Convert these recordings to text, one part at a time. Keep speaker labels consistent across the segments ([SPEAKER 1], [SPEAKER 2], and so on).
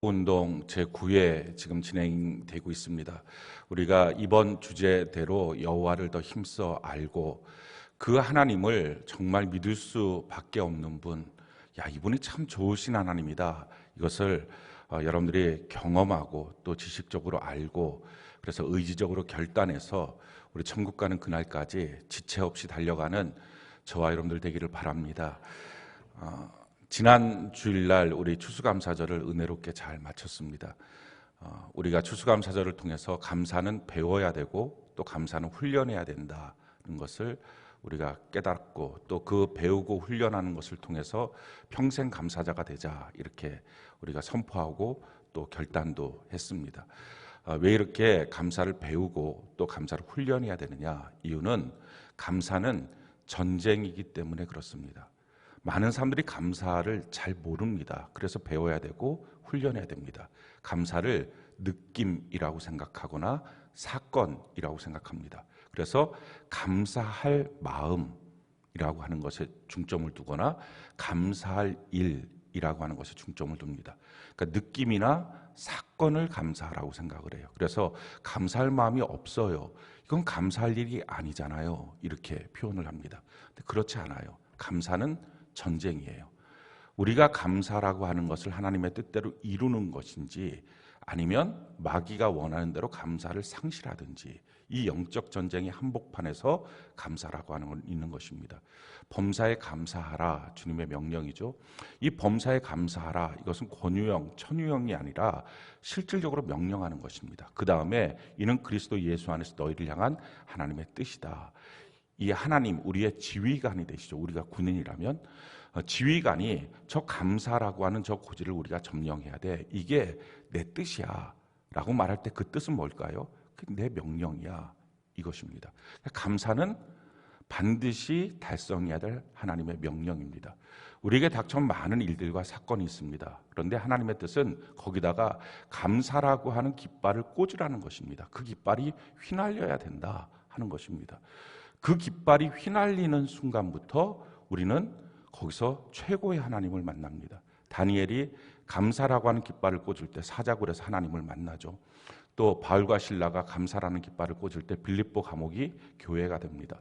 [SPEAKER 1] 운동 제9회 지금 진행되고 있습니다. 우리가 이번 주제대로 여호와를 더 힘써 알고 그 하나님을 정말 믿을 수밖에 없는 분, 이분이 참 좋으신 하나님이다. 이것을 여러분들이 경험하고 또 지식적으로 알고 그래서 의지적으로 결단해서 우리 천국 가는 그날까지 지체 없이 달려가는 저와 여러분들 되기를 바랍니다. 지난 주일날 우리 추수감사절을 은혜롭게 잘 마쳤습니다. 우리가 추수감사절을 통해서 감사는 배워야 되고 또 감사는 훈련해야 된다는 것을 우리가 깨닫고 또 그 배우고 훈련하는 것을 통해서 평생 감사자가 되자 이렇게 우리가 선포하고 또 결단도 했습니다. 왜 이렇게 감사를 배우고 또 감사를 훈련해야 되느냐? 이유는 감사는 전쟁이기 때문에 그렇습니다. 많은 사람들이 감사를 잘 모릅니다. 그래서 배워야 되고 훈련해야 됩니다. 감사를 느낌이라고 생각하거나 사건이라고 생각합니다. 그래서 감사할 마음이라고 하는 것에 중점을 두거나 감사할 일이라고 하는 것에 중점을 둡니다. 그러니까 느낌이나 사건을 감사하라고 생각을 해요. 그래서 감사할 마음이 없어요. 이건 감사할 일이 아니잖아요. 이렇게 표현을 합니다. 근데 그렇지 않아요. 감사는 전쟁이에요. 우리가 감사라고 하는 것을 하나님의 뜻대로 이루는 것인지 아니면 마귀가 원하는 대로 감사를 상실하든지 이 영적 전쟁의 한복판에서 감사라고 하는 건 있는 것입니다. 범사에 감사하라 주님의 명령이죠. 이 범사에 감사하라 이것은 권유형, 천유형이 아니라 실질적으로 명령하는 것입니다. 그 다음에 이는 그리스도 예수 안에서 너희를 향한 하나님의 뜻이다. 이 하나님 우리의 지휘관이 되시죠. 우리가 군인이라면 지휘관이 저 감사라고 하는 저 고지를 우리가 점령해야 돼. 이게 내 뜻이야 라고 말할 때 그 뜻은 뭘까요? 내 명령이야 이것입니다. 감사는 반드시 달성해야 될 하나님의 명령입니다. 우리에게 닥쳐온 많은 일들과 사건이 있습니다. 그런데 하나님의 뜻은 거기다가 감사라고 하는 깃발을 꽂으라는 것입니다. 그 깃발이 휘날려야 된다 하는 것입니다. 그 깃발이 휘날리는 순간부터 우리는 거기서 최고의 하나님을 만납니다. 다니엘이 감사라고 하는 깃발을 꽂을 때 사자굴에서 하나님을 만나죠. 또 바울과 실라가 감사라는 깃발을 꽂을 때 빌립보 감옥이 교회가 됩니다.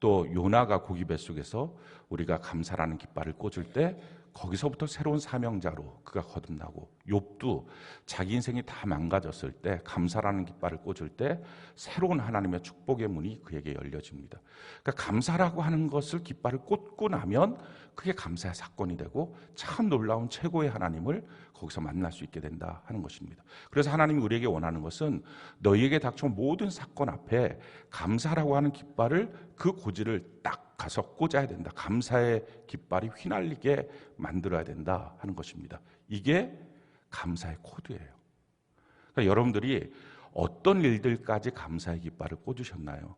[SPEAKER 1] 또 요나가 고기 뱃속에서 우리가 감사라는 깃발을 꽂을 때 거기서부터 새로운 사명자로 그가 거듭나고 욥도 자기 인생이 다 망가졌을 때 감사라는 깃발을 꽂을 때 새로운 하나님의 축복의 문이 그에게 열려집니다. 그러니까 감사라고 하는 것을 깃발을 꽂고 나면 그게 감사의 사건이 되고 참 놀라운 최고의 하나님을 거기서 만날 수 있게 된다 하는 것입니다. 그래서 하나님이 우리에게 원하는 것은 너희에게 닥쳐온 모든 사건 앞에 감사라고 하는 깃발을 그 고지를 딱 가서 꽂아야 된다. 감사의 깃발이 휘날리게 만들어야 된다 하는 것입니다. 이게 감사의 코드예요. 그러니까 여러분들이 어떤 일들까지 감사의 깃발을 꽂으셨나요?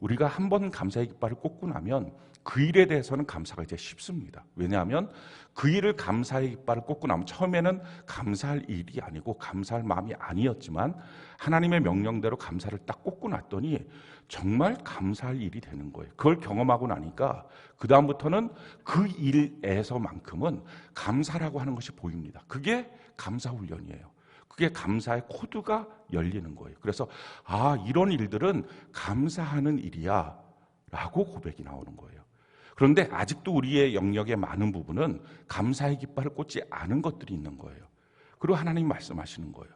[SPEAKER 1] 우리가 한 번 감사의 깃발을 꽂고 나면 그 일에 대해서는 감사가 이제 쉽습니다. 왜냐하면 그 일을 감사의 깃발을 꽂고 나면 처음에는 감사할 일이 아니고 감사할 마음이 아니었지만 하나님의 명령대로 감사를 딱 꽂고 났더니 정말 감사할 일이 되는 거예요. 그걸 경험하고 나니까 그 다음부터는 그 일에서만큼은 감사라고 하는 것이 보입니다. 그게 감사 훈련이에요. 그게 감사의 코드가 열리는 거예요. 그래서 이런 일들은 감사하는 일이야 라고 고백이 나오는 거예요. 그런데 아직도 우리의 영역의 많은 부분은 감사의 깃발을 꽂지 않은 것들이 있는 거예요. 그리고 하나님 말씀하시는 거예요.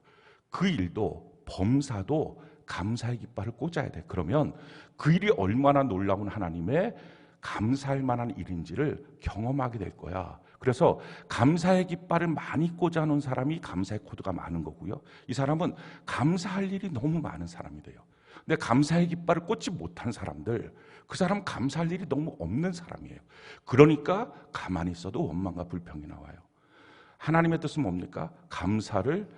[SPEAKER 1] 그 일도 범사도 감사의 깃발을 꽂아야 돼. 그러면 그 일이 얼마나 놀라운 하나님의 감사할 만한 일인지를 경험하게 될 거야. 그래서 감사의 깃발을 많이 꽂아놓은 사람이 감사의 코드가 많은 거고요. 이 사람은 감사할 일이 너무 많은 사람이 돼요. 근데 감사의 깃발을 꽂지 못한 사람들, 그 사람은 감사할 일이 너무 없는 사람이에요. 그러니까 가만히 있어도 원망과 불평이 나와요. 하나님의 뜻은 뭡니까? 감사를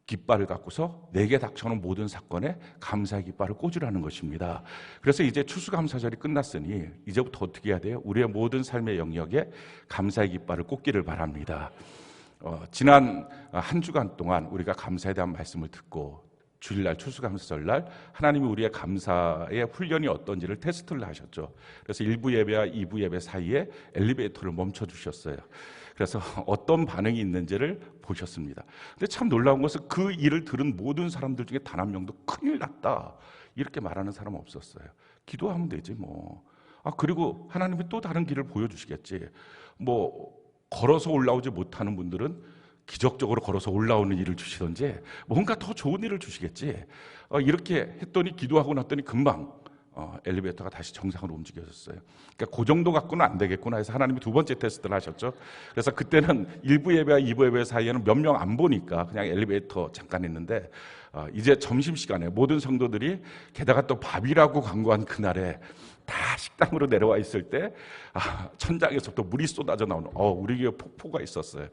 [SPEAKER 1] 깃발을 갖고서 내게 닥쳐오는 모든 사건에 감사의 깃발을 꽂으라는 것입니다. 그래서 이제 추수감사절이 끝났으니 이제부터 어떻게 해야 돼요? 우리의 모든 삶의 영역에 감사의 깃발을 꽂기를 바랍니다. 지난 한 주간 동안 우리가 감사에 대한 말씀을 듣고 주일날 추수감사절날 하나님이 우리의 감사의 훈련이 어떤지를 테스트를 하셨죠. 그래서 1부 예배와 2부 예배 사이에 엘리베이터를 멈춰주셨어요. 그래서 어떤 반응이 있는지를 보셨습니다. 근데 참 놀라운 것은 그 일을 들은 모든 사람들 중에 단 한 명도 큰일 났다 이렇게 말하는 사람은 없었어요. 기도하면 되지 뭐. 그리고 하나님이 또 다른 길을 보여주시겠지. 뭐 걸어서 올라오지 못하는 분들은 기적적으로 걸어서 올라오는 일을 주시던지 뭔가 더 좋은 일을 주시겠지. 이렇게 했더니 기도하고 났더니 금방 엘리베이터가 다시 정상으로 움직여졌어요. 그러니까 그 정도 갖고는 안 되겠구나 해서 하나님이 두 번째 테스트를 하셨죠. 그래서 그때는 1부 예배와 2부 예배 사이에는 몇 명 안 보니까 그냥 엘리베이터 잠깐 했는데 이제 점심시간에 모든 성도들이 게다가 또 밥이라고 광고한 그날에 다 식당으로 내려와 있을 때 천장에서부터 물이 쏟아져 나오는 우리 교회 폭포가 있었어요.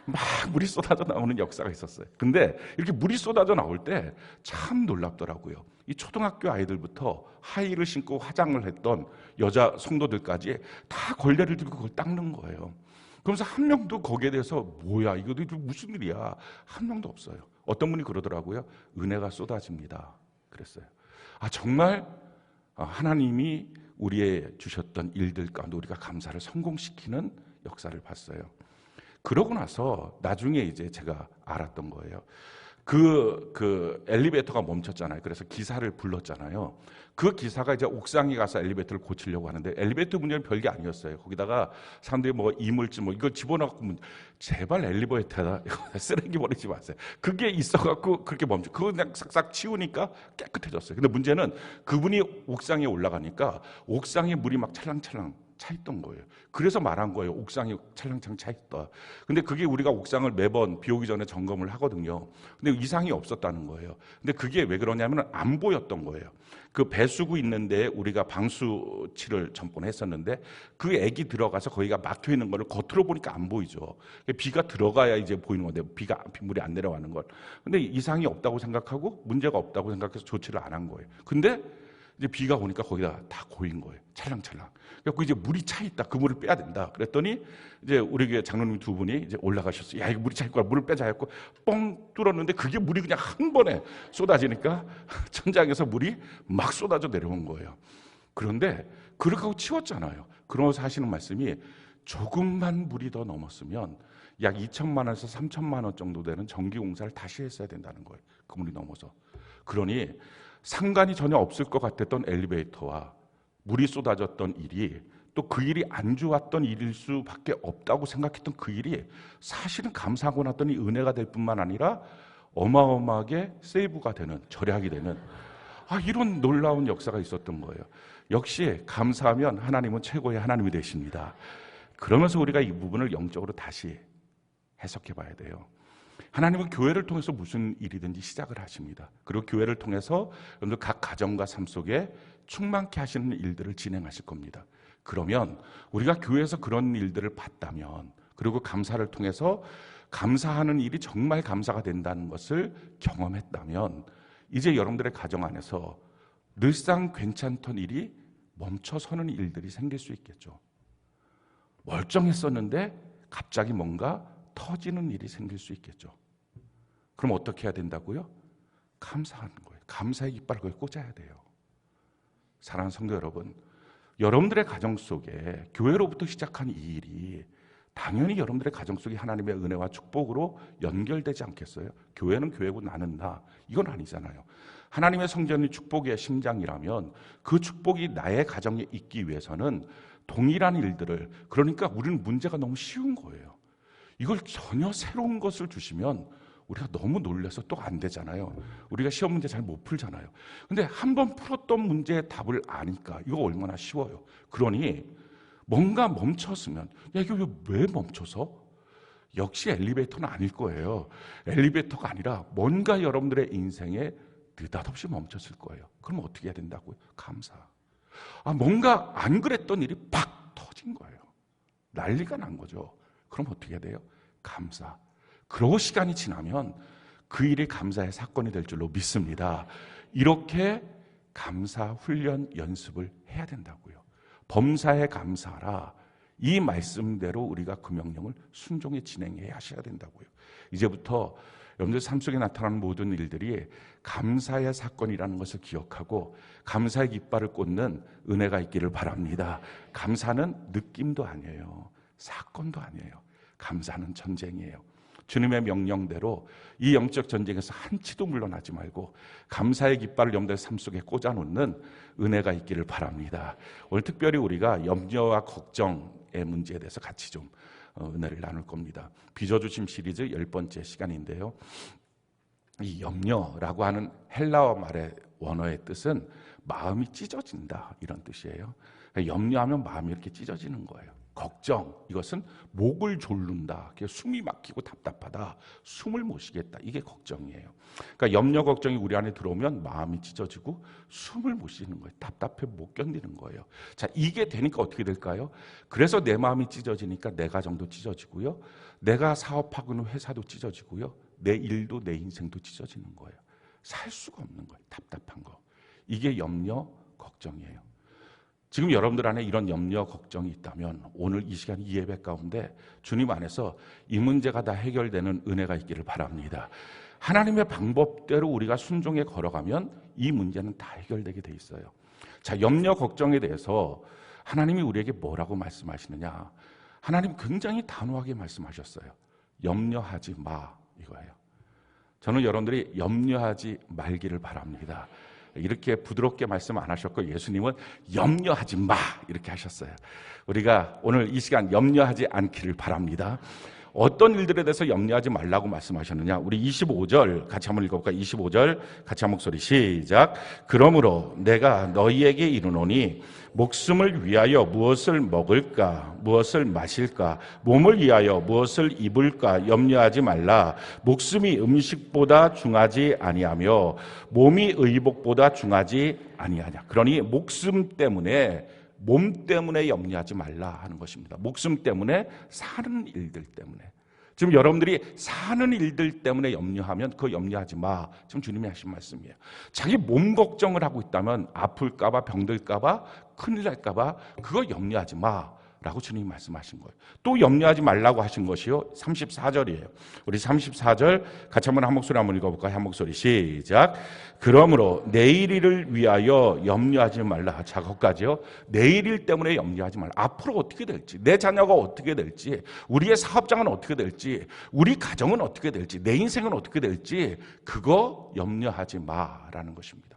[SPEAKER 1] 막 물이 쏟아져 나오는 역사가 있었어요. 근데 이렇게 물이 쏟아져 나올 때 참 놀랍더라고요. 이 초등학교 아이들부터 하이힐을 신고 화장을 했던 여자 성도들까지 다 걸레를 들고 그걸 닦는 거예요. 그러면서 한 명도 거기에 대해서 뭐야 이거 무슨 일이야 한 명도 없어요. 어떤 분이 그러더라고요. 은혜가 쏟아집니다 그랬어요. 정말 하나님이 우리의 주셨던 일들 가운데 우리가 감사를 성공시키는 역사를 봤어요. 그러고 나서 나중에 이제 제가 알았던 거예요. 그 엘리베이터가 멈췄잖아요. 그래서 기사를 불렀잖아요. 그 기사가 이제 옥상에 가서 엘리베이터를 고치려고 하는데 엘리베이터 문제는 별게 아니었어요. 거기다가 사람들이 뭐 이물질 이걸 집어넣고 제발 엘리베이터에다 쓰레기 버리지 마세요. 그게 있어갖고 그렇게 멈춰. 그거 그냥 싹싹 치우니까 깨끗해졌어요. 근데 문제는 그분이 옥상에 올라가니까 옥상에 물이 막 찰랑찰랑 차 있던 거예요. 그래서 말한 거예요. 옥상이 찰랑찰랑 차 있다. 근데 그게 우리가 옥상을 매번 비 오기 전에 점검을 하거든요. 근데 이상이 없었다는 거예요. 근데 그게 왜 그러냐면 안 보였던 거예요. 그 배수구 있는데 우리가 방수치를 전번에 했었는데 그 액이 들어가서 거기가 막혀 있는 거를 겉으로 보니까 안 보이죠. 비가 들어가야 이제 보이는 건데 빗물이 안 내려가는 걸. 근데 이상이 없다고 생각하고 문제가 없다고 생각해서 조치를 안 한 거예요. 근데 이제 비가 오니까 거기다 다 고인 거예요. 찰랑찰랑. 그래서 이제 물이 차 있다. 그 물을 빼야 된다. 그랬더니 이제 우리 교회 장로님 두 분이 이제 올라가셨어요. 야, 이거 물이 차 있고 물을 빼자 했고 뻥 뚫었는데 그게 물이 그냥 한 번에 쏟아지니까 천장에서 물이 막 쏟아져 내려온 거예요. 그런데 그렇게 하고 치웠잖아요. 그러면서 하시는 말씀이 조금만 물이 더 넘었으면 약 2천만 원에서 3천만 원 정도 되는 전기공사를 다시 했어야 된다는 거예요. 그 물이 넘어서. 그러니 상관이 전혀 없을 것 같았던 엘리베이터와 물이 쏟아졌던 일이 또 그 일이 안 좋았던 일일 수밖에 없다고 생각했던 그 일이 사실은 감사하고 났더니 은혜가 될 뿐만 아니라 어마어마하게 세이브가 되는, 절약이 되는 이런 놀라운 역사가 있었던 거예요. 역시 감사하면 하나님은 최고의 하나님이 되십니다. 그러면서 우리가 이 부분을 영적으로 다시 해석해 봐야 돼요. 하나님은 교회를 통해서 무슨 일이든지 시작을 하십니다. 그리고 교회를 통해서 여러분들 각 가정과 삶 속에 충만케 하시는 일들을 진행하실 겁니다. 그러면 우리가 교회에서 그런 일들을 봤다면 그리고 감사를 통해서 감사하는 일이 정말 감사가 된다는 것을 경험했다면 이제 여러분들의 가정 안에서 늘상 괜찮던 일이 멈춰서는 일들이 생길 수 있겠죠. 멀쩡했었는데 갑자기 뭔가 터지는 일이 생길 수 있겠죠. 그럼 어떻게 해야 된다고요? 감사하는 거예요. 감사의 깃발을 거기 꽂아야 돼요. 사랑하는 성도 여러분, 여러분들의 가정 속에 교회로부터 시작한 이 일이 당연히 여러분들의 가정 속에 하나님의 은혜와 축복으로 연결되지 않겠어요? 교회는 교회고 나는 나, 이건 아니잖아요. 하나님의 성전이 축복의 심장이라면 그 축복이 나의 가정에 있기 위해서는 동일한 일들을, 그러니까 우리는 문제가 너무 쉬운 거예요. 이걸 전혀 새로운 것을 주시면 우리가 너무 놀라서 또 안 되잖아요. 우리가 시험 문제 잘 못 풀잖아요. 근데 한번 풀었던 문제의 답을 아니까 이거 얼마나 쉬워요. 그러니 뭔가 멈췄으면 이게 왜 멈춰서? 역시 엘리베이터는 아닐 거예요. 엘리베이터가 아니라 뭔가 여러분들의 인생에 느닷없이 멈췄을 거예요. 그럼 어떻게 해야 된다고요? 감사. 뭔가 안 그랬던 일이 팍 터진 거예요. 난리가 난 거죠. 그럼 어떻게 해야 돼요? 감사. 그러고 시간이 지나면 그 일이 감사의 사건이 될 줄로 믿습니다. 이렇게 감사 훈련 연습을 해야 된다고요. 범사에 감사하라. 이 말씀대로 우리가 그 명령을 순종히 진행해야 하셔야 된다고요. 이제부터 여러분들 삶 속에 나타나는 모든 일들이 감사의 사건이라는 것을 기억하고 감사의 깃발을 꽂는 은혜가 있기를 바랍니다. 감사는 느낌도 아니에요. 사건도 아니에요. 감사는 전쟁이에요. 주님의 명령대로 이 영적 전쟁에서 한치도 물러나지 말고 감사의 깃발을 여러분들 삶 속에 꽂아놓는 은혜가 있기를 바랍니다. 오늘 특별히 우리가 염려와 걱정의 문제에 대해서 같이 좀 은혜를 나눌 겁니다. 빚어주심 시리즈 10번째 시간인데요. 이 염려라고 하는 헬라어 말의 원어의 뜻은 마음이 찢어진다 이런 뜻이에요. 염려하면 마음이 이렇게 찢어지는 거예요. 걱정, 이것은 목을 졸른다, 숨이 막히고 답답하다, 숨을 못 쉬겠다, 이게 걱정이에요. 그러니까 염려, 걱정이 우리 안에 들어오면 마음이 찢어지고 숨을 못 쉬는 거예요. 답답해 못 견디는 거예요. 자, 이게 되니까 어떻게 될까요? 그래서 내 마음이 찢어지니까 내 가정도 찢어지고요, 내가 사업하고 있는 회사도 찢어지고요, 내 일도 내 인생도 찢어지는 거예요. 살 수가 없는 거예요. 답답한 거. 이게 염려, 걱정이에요. 지금 여러분들 안에 이런 염려, 걱정이 있다면 오늘 이 시간 이 예배 가운데 주님 안에서 이 문제가 다 해결되는 은혜가 있기를 바랍니다. 하나님의 방법대로 우리가 순종해 걸어가면 이 문제는 다 해결되게 돼 있어요. 자, 염려, 걱정에 대해서 하나님이 우리에게 뭐라고 말씀하시느냐? 하나님 굉장히 단호하게 말씀하셨어요. 염려하지 마, 이거예요. 저는 여러분들이 염려하지 말기를 바랍니다. 이렇게 부드럽게 말씀 안 하셨고 예수님은 염려하지 마 이렇게 하셨어요. 우리가 오늘 이 시간 염려하지 않기를 바랍니다. 어떤 일들에 대해서 염려하지 말라고 말씀하셨느냐? 우리 25절 같이 한번 읽어볼까요? 25절 같이 한 목소리 시작. 그러므로 내가 너희에게 이르노니 목숨을 위하여 무엇을 먹을까, 무엇을 마실까, 몸을 위하여 무엇을 입을까 염려하지 말라. 목숨이 음식보다 중하지 아니하며 몸이 의복보다 중하지 아니하냐. 그러니 목숨 때문에, 몸 때문에 염려하지 말라 하는 것입니다. 목숨 때문에, 사는 일들 때문에. 지금 여러분들이 사는 일들 때문에 염려하면 그거 염려하지 마. 지금 주님이 하신 말씀이에요. 자기 몸 걱정을 하고 있다면 아플까 봐, 병들까 봐, 큰일 날까 봐 그거 염려하지 마 라고 주님이 말씀하신 거예요. 또 염려하지 말라고 하신 것이요 34절이에요. 우리 34절 같이 한번 한 목소리 한번 읽어볼까요? 한 목소리 시작. 그러므로 내일을 위하여 염려하지 말라. 자, 거기까지요. 내일 때문에 염려하지 말라. 앞으로 어떻게 될지, 내 자녀가 어떻게 될지, 우리의 사업장은 어떻게 될지, 우리 가정은 어떻게 될지, 내 인생은 어떻게 될지 그거 염려하지 마라는 것입니다.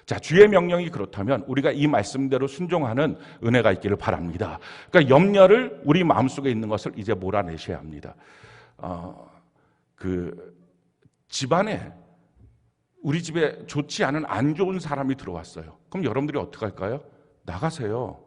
[SPEAKER 1] 자, 주의 명령이 그렇다면 우리가 이 말씀대로 순종하는 은혜가 있기를 바랍니다. 그러니까 염려를 우리 마음속에 있는 것을 이제 몰아내셔야 합니다. 집안에 우리 집에 좋지 않은 안 좋은 사람이 들어왔어요. 그럼 여러분들이 어떻게 할까요? 나가세요.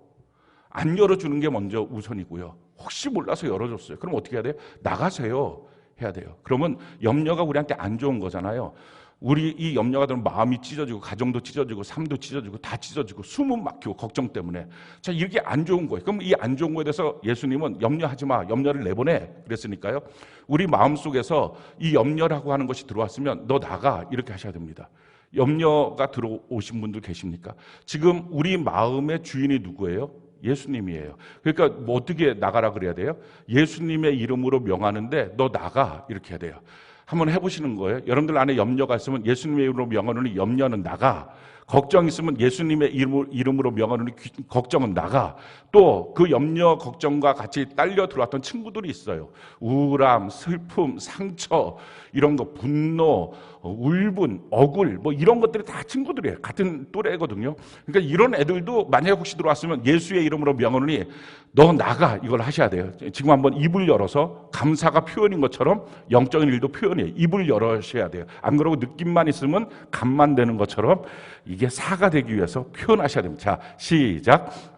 [SPEAKER 1] 안 열어주는 게 먼저 우선이고요. 혹시 몰라서 열어줬어요. 그럼 어떻게 해야 돼요? 나가세요. 해야 돼요. 그러면 염려가 우리한테 안 좋은 거잖아요. 우리 이 염려가 들면 마음이 찢어지고 가정도 찢어지고 삶도 찢어지고 다 찢어지고 숨은 막히고 걱정 때문에. 자, 이게 안 좋은 거예요. 그럼 이 안 좋은 거에 대해서 예수님은 염려하지 마, 염려를 내보내 그랬으니까요. 우리 마음속에서 이 염려라고 하는 것이 들어왔으면 너 나가 이렇게 하셔야 됩니다. 염려가 들어오신 분들 계십니까? 지금 우리 마음의 주인이 누구예요? 예수님이에요. 그러니까 뭐 어떻게 나가라 그래야 돼요? 예수님의 이름으로 명하는데 너 나가 이렇게 해야 돼요. 한번 해보시는 거예요. 여러분들 안에 염려가 있으면 예수님의 이름으로 명하노니 염려는 나가. 걱정 있으면 예수님의 이름으로 명하노니 걱정은 나가. 또 그 염려, 걱정과 같이 딸려 들어왔던 친구들이 있어요. 우울함, 슬픔, 상처, 이런 거, 분노, 울분, 억울, 뭐 이런 것들이 다 친구들이에요. 같은 또래거든요. 그러니까 이런 애들도 만약에 혹시 들어왔으면 예수의 이름으로 명하노니 너 나가 이걸 하셔야 돼요. 지금 한번 입을 열어서 감사가 표현인 것처럼 영적인 일도 표현이에요. 입을 열으셔야 돼요. 안 그러고 느낌만 있으면 감만 되는 것처럼 이게 사가 되기 위해서 표현하셔야 됩니다. 자, 시작.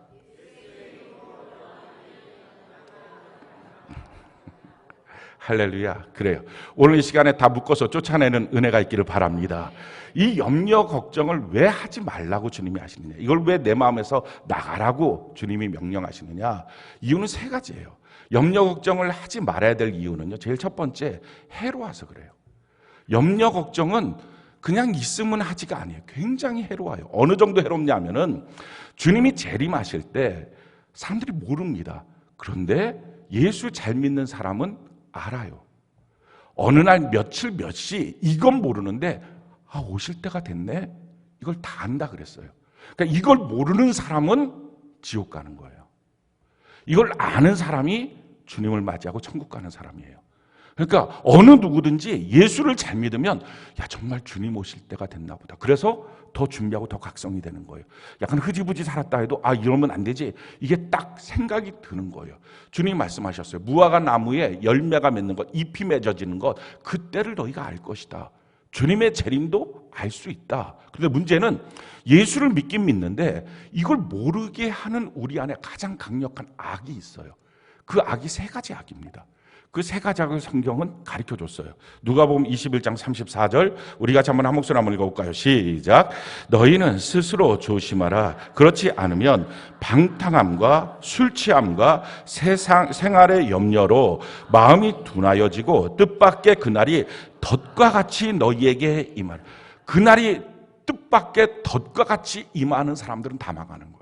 [SPEAKER 1] 할렐루야. 그래요. 오늘 이 시간에 다 묶어서 쫓아내는 은혜가 있기를 바랍니다. 이 염려 걱정을 왜 하지 말라고 주님이 하시느냐, 이걸 왜 내 마음에서 나가라고 주님이 명령하시느냐, 이유는 세 가지예요. 염려 걱정을 하지 말아야 될 이유는요, 제일 첫 번째, 해로워서 그래요. 염려 걱정은 그냥 있으면 하지가 아니에요. 굉장히 해로워요. 어느 정도 해롭냐면은 주님이 재림하실 때 사람들이 모릅니다. 그런데 예수 잘 믿는 사람은 알아요. 어느 날 며칠 몇 시 이건 모르는데 오실 때가 됐네, 이걸 다 안다 그랬어요. 그러니까 이걸 모르는 사람은 지옥 가는 거예요. 이걸 아는 사람이 주님을 맞이하고 천국 가는 사람이에요. 그러니까 어느 누구든지 예수를 잘 믿으면 야 정말 주님 오실 때가 됐나 보다. 그래서 더 준비하고 더 각성이 되는 거예요. 약간 흐지부지 살았다 해도 아 이러면 안 되지. 이게 딱 생각이 드는 거예요. 주님이 말씀하셨어요. 무화과 나무에 열매가 맺는 것, 잎이 맺어지는 것, 그때를 너희가 알 것이다. 주님의 재림도 알 수 있다. 그런데 문제는 예수를 믿긴 믿는데 이걸 모르게 하는 우리 안에 가장 강력한 악이 있어요. 그 악이 세 가지 악입니다. 그 세 가지 악을 성경은 가르쳐줬어요. 누가복음 21장 34절 우리 같이 한번 한 목소리 한번 읽어볼까요? 시작. 너희는 스스로 조심하라. 그렇지 않으면 방탕함과 술 취함과 세상 생활의 염려로 마음이 둔하여지고 뜻밖의 그날이 덫과 같이 너희에게 임하라. 그날이 뜻밖의 덫과 같이 임하는 사람들은 다 망하는 거예요.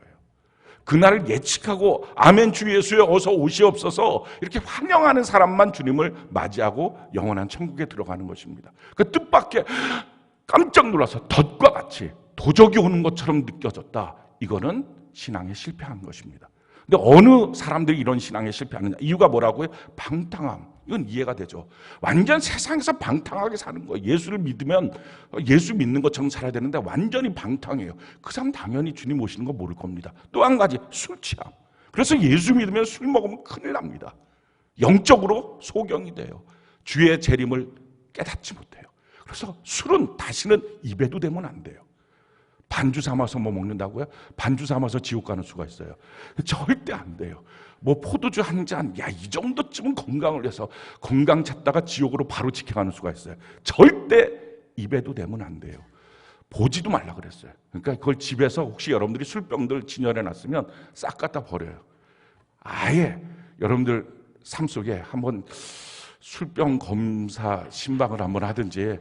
[SPEAKER 1] 그날을 예측하고 아멘 주 예수여 어서 오시옵소서 이렇게 환영하는 사람만 주님을 맞이하고 영원한 천국에 들어가는 것입니다. 그 뜻밖의 깜짝 놀라서 덫과 같이 도적이 오는 것처럼 느껴졌다. 이거는 신앙에 실패한 것입니다. 근데 어느 사람들이 이런 신앙에 실패하느냐? 이유가 뭐라고요? 방탕함. 이건 이해가 되죠. 완전 세상에서 방탕하게 사는 거예요. 예수를 믿으면 예수 믿는 것처럼 살아야 되는데 완전히 방탕해요. 그 사람 당연히 주님 오시는 거 모를 겁니다. 또 한 가지 술 취함. 그래서 예수 믿으면 술 먹으면 큰일 납니다. 영적으로 소경이 돼요. 주의 재림을 깨닫지 못해요. 그래서 술은 다시는 입에도 대면 안 돼요. 반주 삼아서 뭐 먹는다고요? 반주 삼아서 지옥 가는 수가 있어요. 절대 안 돼요. 뭐 포도주 한 잔, 야, 이 정도쯤은 건강을 위해서 건강 찾다가 지옥으로 바로 지켜가는 수가 있어요. 절대 입에도 대면 안 돼요. 보지도 말라 그랬어요. 그러니까 그걸 집에서 혹시 여러분들이 술병들 진열해 놨으면 싹 갖다 버려요. 아예 여러분들 삶 속에 한번 술병 검사 신방을 한번 하든지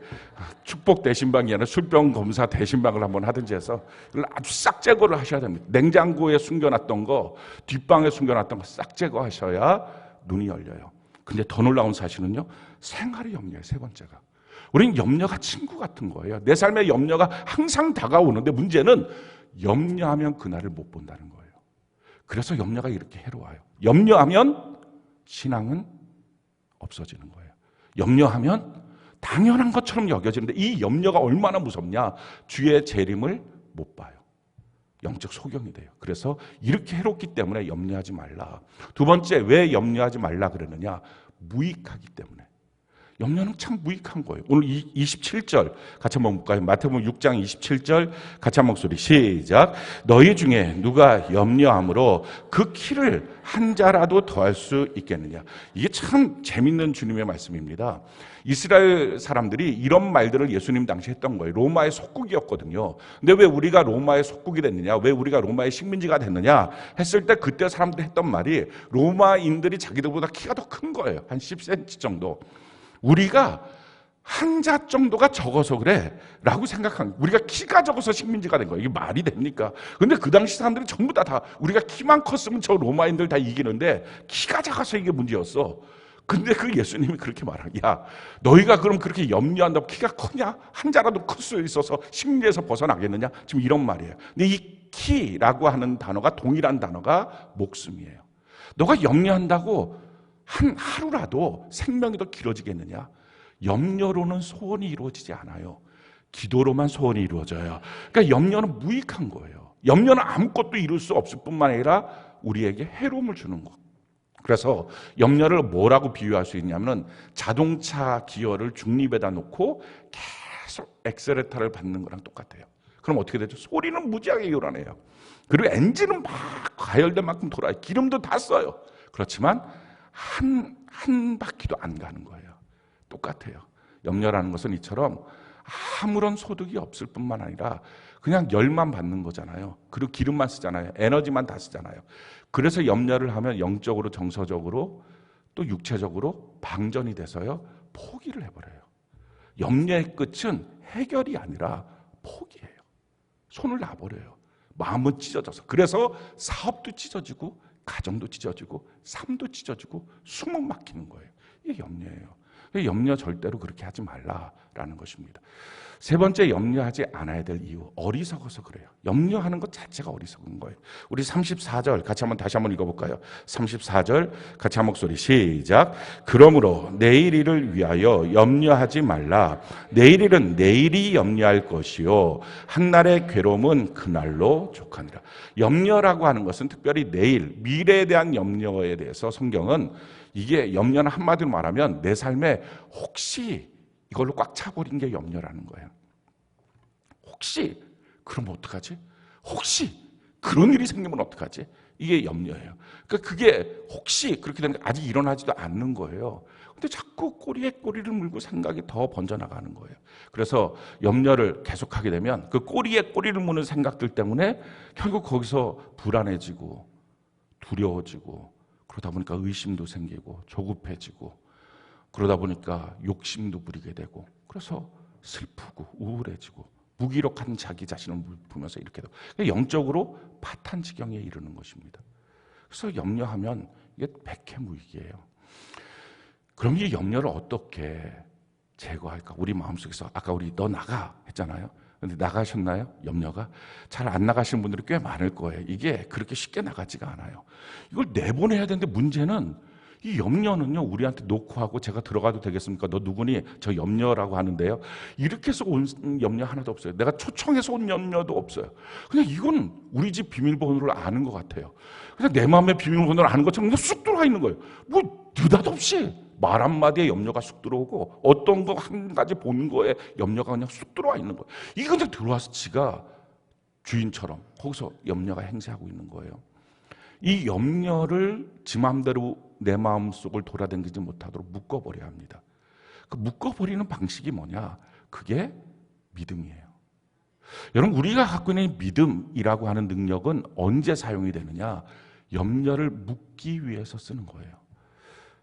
[SPEAKER 1] 축복 대신방이 아니라 술병 검사 대신방을 한번 하든지 해서 이걸 아주 싹 제거를 하셔야 됩니다. 냉장고에 숨겨놨던 거, 뒷방에 숨겨놨던 거 싹 제거하셔야 눈이 열려요. 근데 더 놀라운 사실은요, 생활의 염려예요. 세 번째가. 우리는 염려가 친구 같은 거예요. 내 삶에 염려가 항상 다가오는데 문제는 염려하면 그날을 못 본다는 거예요. 그래서 염려가 이렇게 해로워요. 염려하면 신앙은 없어지는 거예요. 염려하면 당연한 것처럼 여겨지는데 이 염려가 얼마나 무섭냐? 주의 재림을 못 봐요. 영적 소경이 돼요. 그래서 이렇게 해롭기 때문에 염려하지 말라. 두 번째, 왜 염려하지 말라 그러느냐? 무익하기 때문에. 염려는 참 무익한 거예요. 오늘 27절 같이 한번 볼까요? 마태복음 6장 27절 같이 한 목소리 시작. 너희 중에 누가 염려함으로 그 키를 한 자라도 더할 수 있겠느냐. 이게 참 재밌는 주님의 말씀입니다. 이스라엘 사람들이 이런 말들을 예수님 당시 했던 거예요. 로마의 속국이었거든요. 근데 왜 우리가 로마의 속국이 됐느냐? 왜 우리가 로마의 식민지가 됐느냐? 했을 때 그때 사람들이 했던 말이 로마인들이 자기들보다 키가 더 큰 거예요. 한 10cm 정도. 우리가 한자 정도가 적어서 그래 라고 생각한, 우리가 키가 적어서 식민지가 된 거예요. 이게 말이 됩니까? 근데 그 당시 사람들이 전부 다 우리가 키만 컸으면 저 로마인들 다 이기는데 키가 작아서 이게 문제였어. 근데 그 예수님이 그렇게 말하고, 야 너희가 그럼 그렇게 염려한다고 키가 크냐? 한자라도 클 수 있어서 식민지에서 벗어나겠느냐? 지금 이런 말이에요. 근데 이 키라고 하는 단어가, 동일한 단어가 목숨이에요. 너가 염려한다고 한 하루라도 생명이 더 길어지겠느냐? 염려로는 소원이 이루어지지 않아요. 기도로만 소원이 이루어져요. 그러니까 염려는 무익한 거예요. 염려는 아무것도 이룰 수 없을 뿐만 아니라 우리에게 해로움을 주는 것. 그래서 염려를 뭐라고 비유할 수 있냐면 자동차 기어를 중립에다 놓고 계속 엑셀레터를 밟는 거랑 똑같아요. 그럼 어떻게 되죠? 소리는 무지하게 요란해요. 그리고 엔진은 막 가열된 만큼 돌아요. 기름도 다 써요. 그렇지만 한 바퀴도 안 가는 거예요. 똑같아요. 염려라는 것은 이처럼 아무런 소득이 없을 뿐만 아니라 그냥 열만 받는 거잖아요. 그리고 기름만 쓰잖아요. 에너지만 다 쓰잖아요. 그래서 염려를 하면 영적으로, 정서적으로, 또 육체적으로 방전이 돼서요, 포기를 해버려요. 염려의 끝은 해결이 아니라 포기예요. 손을 놔버려요. 마음은 찢어져서. 그래서 사업도 찢어지고 가정도 찢어지고 삶도 찢어지고 숨은 막히는 거예요. 이게 염려예요. 염려 절대로 그렇게 하지 말라라고 라는 것입니다. 세 번째, 염려하지 않아야 될 이유, 어리석어서 그래요. 염려하는 것 자체가 어리석은 거예요. 우리 34절 다시 한번 읽어볼까요? 34절 같이 한 목소리 시작. 그러므로 내일 일을 위하여 염려하지 말라. 내일 일은 내일이 염려할 것이요 한날의 괴로움은 그날로 족하니라. 염려라고 하는 것은 특별히 내일, 미래에 대한 염려에 대해서 성경은, 이게 염려는 한마디로 말하면 내 삶에 혹시 이걸로 꽉 차버린 게 염려라는 거예요. 혹시 그럼 어떡하지? 혹시 그런 일이 생기면 어떡하지? 이게 염려예요. 그러니까 그게 혹시 그렇게 되는 게 아직 일어나지도 않는 거예요. 근데 자꾸 꼬리에 꼬리를 물고 생각이 더 번져나가는 거예요. 그래서 염려를 계속하게 되면 그 꼬리에 꼬리를 무는 생각들 때문에 결국 거기서 불안해지고 두려워지고, 그러다 보니까 의심도 생기고 조급해지고, 그러다 보니까 욕심도 부리게 되고, 그래서 슬프고 우울해지고 무기력한 자기 자신을 보면서 이렇게 되고, 영적으로 파탄 지경에 이르는 것입니다. 그래서 염려하면 이게 백해무익이에요. 그럼 이 염려를 어떻게 제거할까? 우리 마음속에서 아까 우리 너 나가 했잖아요. 근데 나가셨나요? 염려가? 잘 안 나가시는 분들이 꽤 많을 거예요. 이게 그렇게 쉽게 나가지가 않아요. 이걸 내보내야 되는데 문제는 이 염려는요, 우리한테 놓고 하고 제가 들어가도 되겠습니까? 너 누구니? 저 염려라고 하는데요. 이렇게 해서 온 염려 하나도 없어요. 내가 초청해서 온 염려도 없어요. 그냥 이건 우리 집 비밀번호를 아는 것 같아요. 그냥 내 마음의 비밀번호를 아는 것처럼 그냥 쑥 들어와 있는 거예요. 뭐 느닷없이 말 한마디에 염려가 쑥 들어오고, 어떤 거 한 가지 보는 거에 염려가 그냥 쑥 들어와 있는 거예요. 이게 그냥 들어와서 지가 주인처럼 거기서 염려가 행세하고 있는 거예요. 이 염려를 지 마음대로 내 마음속을 돌아다니지 못하도록 묶어버려야 합니다. 그 묶어버리는 방식이 뭐냐? 그게 믿음이에요. 여러분, 우리가 갖고 있는 믿음이라고 하는 능력은 언제 사용이 되느냐? 염려를 묶기 위해서 쓰는 거예요.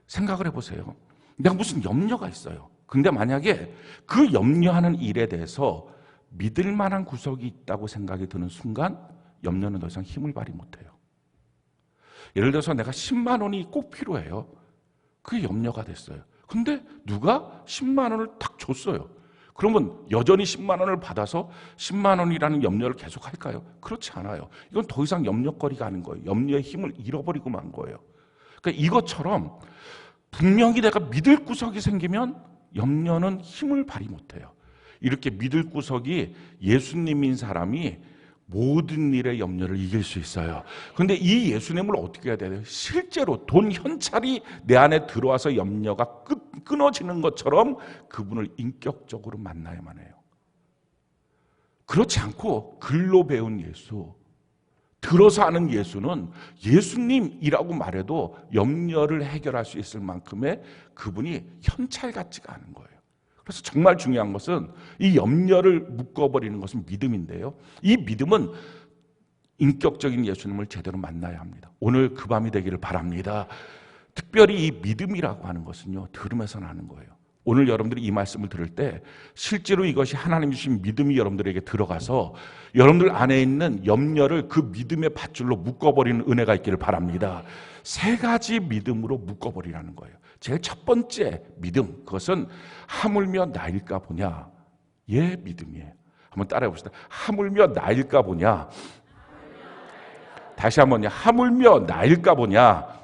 [SPEAKER 1] 생각을 해보세요. 내가 무슨 염려가 있어요. 근데 만약에 그 염려하는 일에 대해서 믿을 만한 구석이 있다고 생각이 드는 순간 염려는 더 이상 힘을 발휘 못해요. 예를 들어서 내가 10만 원이 꼭 필요해요. 그게 염려가 됐어요. 근데 누가 10만 원을 딱 줬어요. 그러면 여전히 10만 원을 받아서 10만 원이라는 염려를 계속 할까요? 그렇지 않아요. 이건 더 이상 염려거리가 아닌 거예요. 염려의 힘을 잃어버리고 만 거예요. 그러니까 이것처럼 분명히 내가 믿을 구석이 생기면 염려는 힘을 발휘 못해요. 이렇게 믿을 구석이 예수님인 사람이 모든 일의 염려를 이길 수 있어요. 그런데 이 예수님을 어떻게 해야 돼요? 실제로 돈 현찰이 내 안에 들어와서 염려가 끊어지는 것처럼 그분을 인격적으로 만나야만 해요. 그렇지 않고 글로 배운 예수, 들어서 아는 예수는 예수님이라고 말해도 염려를 해결할 수 있을 만큼의 그분이 현찰 같지가 않은 거예요. 그래서 정말 중요한 것은 이 염려를 묶어버리는 것은 믿음인데요. 이 믿음은 인격적인 예수님을 제대로 만나야 합니다. 오늘 그 밤이 되기를 바랍니다. 특별히 이 믿음이라고 하는 것은요, 들으면서 나는 거예요. 오늘 여러분들이 이 말씀을 들을 때 실제로 이것이 하나님 주신 믿음이 여러분들에게 들어가서 여러분들 안에 있는 염려를 그 믿음의 밧줄로 묶어버리는 은혜가 있기를 바랍니다. 세 가지 믿음으로 묶어버리라는 거예요. 제일 첫 번째 믿음, 그것은 하물며 나일까 보냐. 예, 믿음이에요. 한번 따라해 봅시다. 하물며 나일까 보냐. 다시 한번요. 하물며 나일까 보냐.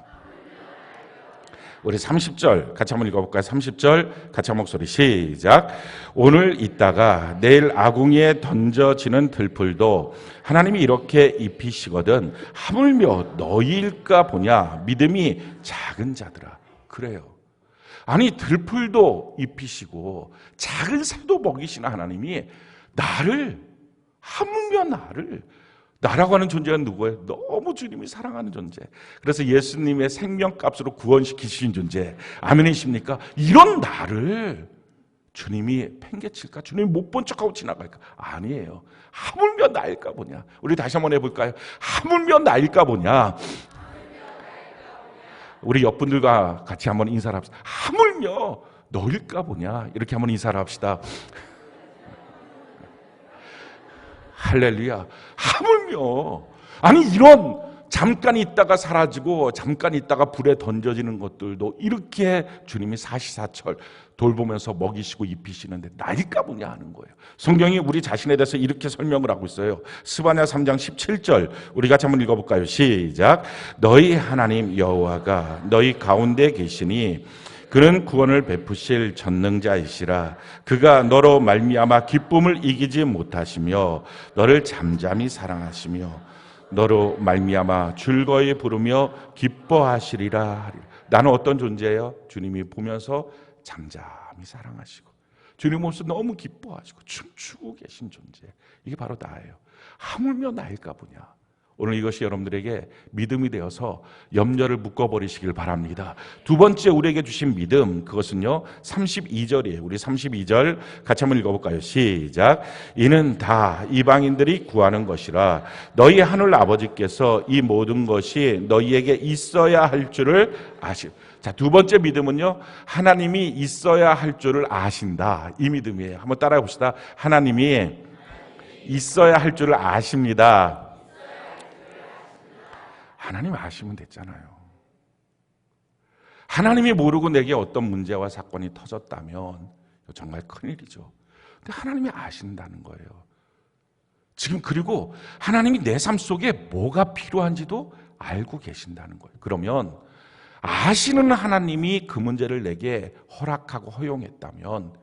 [SPEAKER 1] 우리 30절 같이 한번 읽어볼까요? 30절 같이 한 목소리 시작. 오늘 있다가 내일 아궁이에 던져지는 들풀도 하나님이 이렇게 입히시거든 하물며 너희일까 보냐. 믿음이 작은 자들아. 그래요. 아니, 들풀도 입히시고 작은 새도 먹이시는 하나님이 나를, 하물며 나라고 하는 존재는 누구예요? 너무 주님이 사랑하는 존재. 그래서 예수님의 생명값으로 구원시키신 존재. 아멘이십니까? 이런 나를 주님이 팽개칠까? 주님이 못 본 척하고 지나갈까? 아니에요. 하물며 나일까 보냐. 우리 다시 한번 해볼까요? 하물며 나일까 보냐. 우리 옆분들과 같이 한번 인사를 합시다. 하물며 너일까 보냐. 이렇게 한번 인사를 합시다. 할렐루야. 하물며. 아니, 이런 잠깐 있다가 사라지고 잠깐 있다가 불에 던져지는 것들도 이렇게 주님이 사시사철 돌보면서 먹이시고 입히시는데 나일까 보냐 하는 거예요. 성경이 우리 자신에 대해서 이렇게 설명을 하고 있어요. 스바냐 3장 17절 우리 같이 한번 읽어볼까요? 시작. 너희 하나님 여호와가 너희 가운데 계시니 그는 구원을 베푸실 전능자이시라. 그가 너로 말미암아 기쁨을 이기지 못하시며 너를 잠잠히 사랑하시며 너로 말미암아 즐거이 부르며 기뻐하시리라. 나는 어떤 존재예요? 주님이 보면서 잠잠히 사랑하시고 주님 모습 너무 기뻐하시고 춤추고 계신 존재. 이게 바로 나예요. 하물며 나일까 보냐. 오늘 이것이 여러분들에게 믿음이 되어서 염려를 묶어버리시길 바랍니다. 두 번째 우리에게 주신 믿음, 그것은요 32절이에요. 우리 32절 같이 한번 읽어볼까요? 시작. 이는 다 이방인들이 구하는 것이라 너희 하늘 아버지께서 이 모든 것이 너희에게 있어야 할 줄을 아시오. 자, 두 번째 믿음은요 하나님이 있어야 할 줄을 아신다. 이 믿음이에요. 한번 따라해 봅시다. 하나님이 있어야 할 줄을 아십니다. 하나님 아시면 됐잖아요. 하나님이 모르고 내게 어떤 문제와 사건이 터졌다면 정말 큰일이죠. 근데 하나님이 아신다는 거예요. 지금 그리고 하나님이 내 삶 속에 뭐가 필요한지도 알고 계신다는 거예요. 그러면 아시는 하나님이 그 문제를 내게 허락하고 허용했다면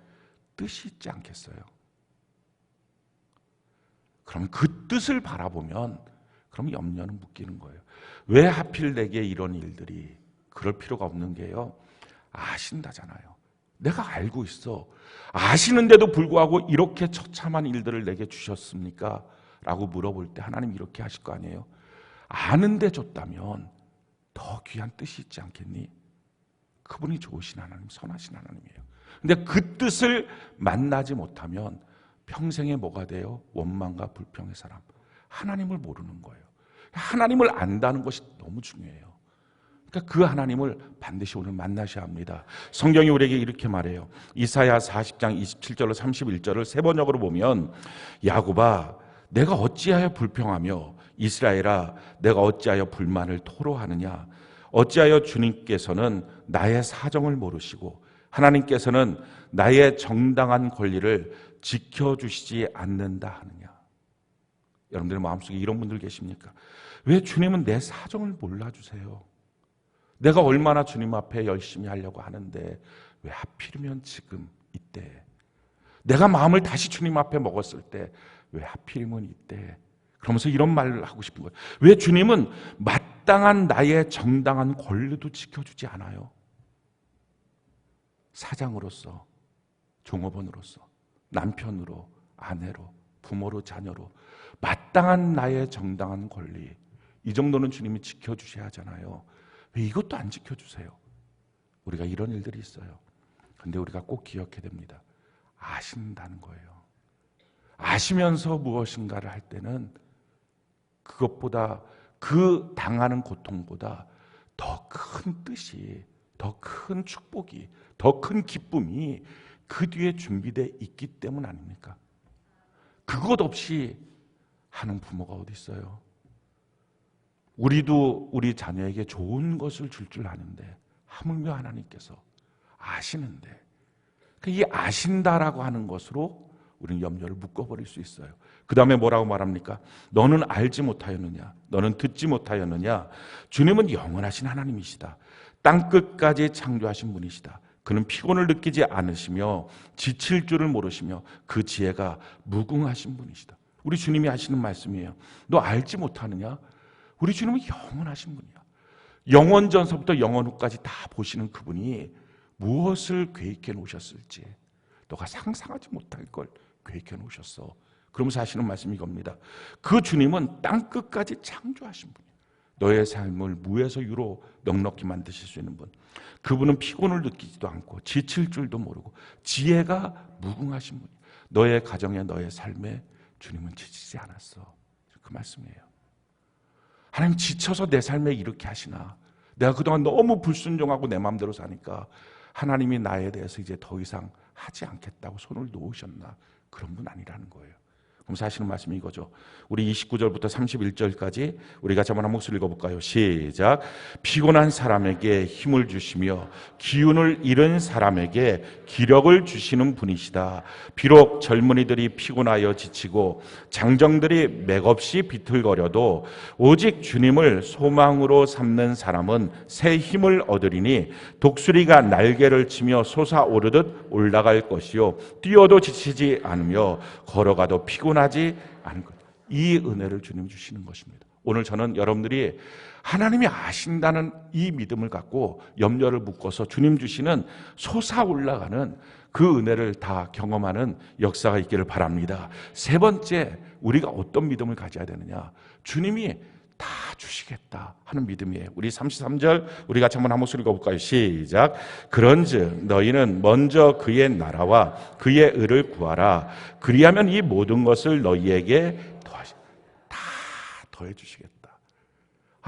[SPEAKER 1] 뜻이 있지 않겠어요? 그럼 그 뜻을 바라보면 그럼 염려는 묶이는 거예요. 왜 하필 내게 이런 일들이? 그럴 필요가 없는 게요 아신다잖아요. 내가 알고 있어. 아시는데도 불구하고 이렇게 처참한 일들을 내게 주셨습니까? 라고 물어볼 때 하나님 이렇게 하실 거 아니에요? 아는데 줬다면 더 귀한 뜻이 있지 않겠니? 그분이 좋으신 하나님, 선하신 하나님이에요. 근데 그 뜻을 만나지 못하면 평생에 뭐가 돼요? 원망과 불평의 사람. 하나님을 모르는 거예요. 하나님을 안다는 것이 너무 중요해요. 그러니까 그 하나님을 반드시 오늘 만나셔야 합니다. 성경이 우리에게 이렇게 말해요. 이사야 40장 27절로 31절을 세 번역으로 보면 야곱아 내가 어찌하여 불평하며 이스라엘아 내가 어찌하여 불만을 토로하느냐. 어찌하여 주님께서는 나의 사정을 모르시고 하나님께서는 나의 정당한 권리를 지켜주시지 않는다 하느냐. 여러분들 마음속에 이런 분들 계십니까? 왜 주님은 내 사정을 몰라주세요? 내가 얼마나 주님 앞에 열심히 하려고 하는데 왜 하필이면 지금 이때? 내가 마음을 다시 주님 앞에 먹었을 때 왜 하필이면 이때? 그러면서 이런 말을 하고 싶은 거예요. 왜 주님은 마땅한 나의 정당한 권리도 지켜주지 않아요? 사장으로서, 종업원으로서, 남편으로, 아내로, 부모로, 자녀로 마땅한 나의 정당한 권리, 이 정도는 주님이 지켜주셔야 하잖아요. 왜 이것도 안 지켜주세요? 우리가 이런 일들이 있어요. 근데 우리가 꼭 기억해야 됩니다. 아신다는 거예요. 아시면서 무엇인가를 할 때는 그것보다 그 당하는 고통보다 더 큰 뜻이, 더 큰 축복이, 더 큰 기쁨이 그 뒤에 준비되어 있기 때문 아닙니까? 그것 없이 하는 부모가 어디 있어요? 우리도 우리 자녀에게 좋은 것을 줄 아는데 하물며 하나님께서 아시는데 이 아신다라고 하는 것으로 우리는 염려를 묶어버릴 수 있어요. 그 다음에 뭐라고 말합니까? 너는 알지 못하였느냐? 너는 듣지 못하였느냐? 주님은 영원하신 하나님이시다. 땅끝까지 창조하신 분이시다. 그는 피곤을 느끼지 않으시며 지칠 줄을 모르시며 그 지혜가 무궁하신 분이시다. 우리 주님이 하시는 말씀이에요. 너 알지 못하느냐? 우리 주님은 영원하신 분이야. 영원 전서부터 영원 후까지 다 보시는 그분이 무엇을 계획해 놓으셨을지 너가 상상하지 못할 걸 계획해 놓으셨어. 그러면서 하시는 말씀이 이겁니다. 그 주님은 땅끝까지 창조하신 분이에요. 너의 삶을 무에서 유로 넉넉히 만드실 수 있는 분. 그분은 피곤을 느끼지도 않고 지칠 줄도 모르고 지혜가 무궁하신 분이에요. 너의 가정에 너의 삶에 주님은 지치지 않았어. 그 말씀이에요. 하나님 지쳐서 내 삶에 이렇게 하시나? 내가 그동안 너무 불순종하고 내 마음대로 사니까 하나님이 나에 대해서 이제 더 이상 하지 않겠다고 손을 놓으셨나? 그런 분 아니라는 거예요. 그럼 사실은 말씀이 이거죠. 우리 29절부터 31절까지 우리 같이 한번 한 목소리 읽어볼까요? 시작. 피곤한 사람에게 힘을 주시며 기운을 잃은 사람에게 기력을 주시는 분이시다. 비록 젊은이들이 피곤하여 지치고 장정들이 맥없이 비틀거려도 오직 주님을 소망으로 삼는 사람은 새 힘을 얻으리니 독수리가 날개를 치며 솟아오르듯 올라갈 것이요 뛰어도 지치지 않으며 걸어가도 피곤하지 않을 것. 이 은혜를 주님이 주시는 것입니다. 오늘 저는 여러분들이 하나님이 아신다는 이 믿음을 갖고 염려를 묶어서 주님 주시는 솟아올라가는 그 은혜를 다 경험하는 역사가 있기를 바랍니다. 세 번째, 우리가 어떤 믿음을 가져야 되느냐? 주님이 다 주시겠다 하는 믿음이에요. 우리 33절 우리 같이 한번 한 목소리 읽어볼까요? 시작. 그런즉 너희는 먼저 그의 나라와 그의 의를 구하라. 그리하면 이 모든 것을 너희에게 다 더해 주시겠다.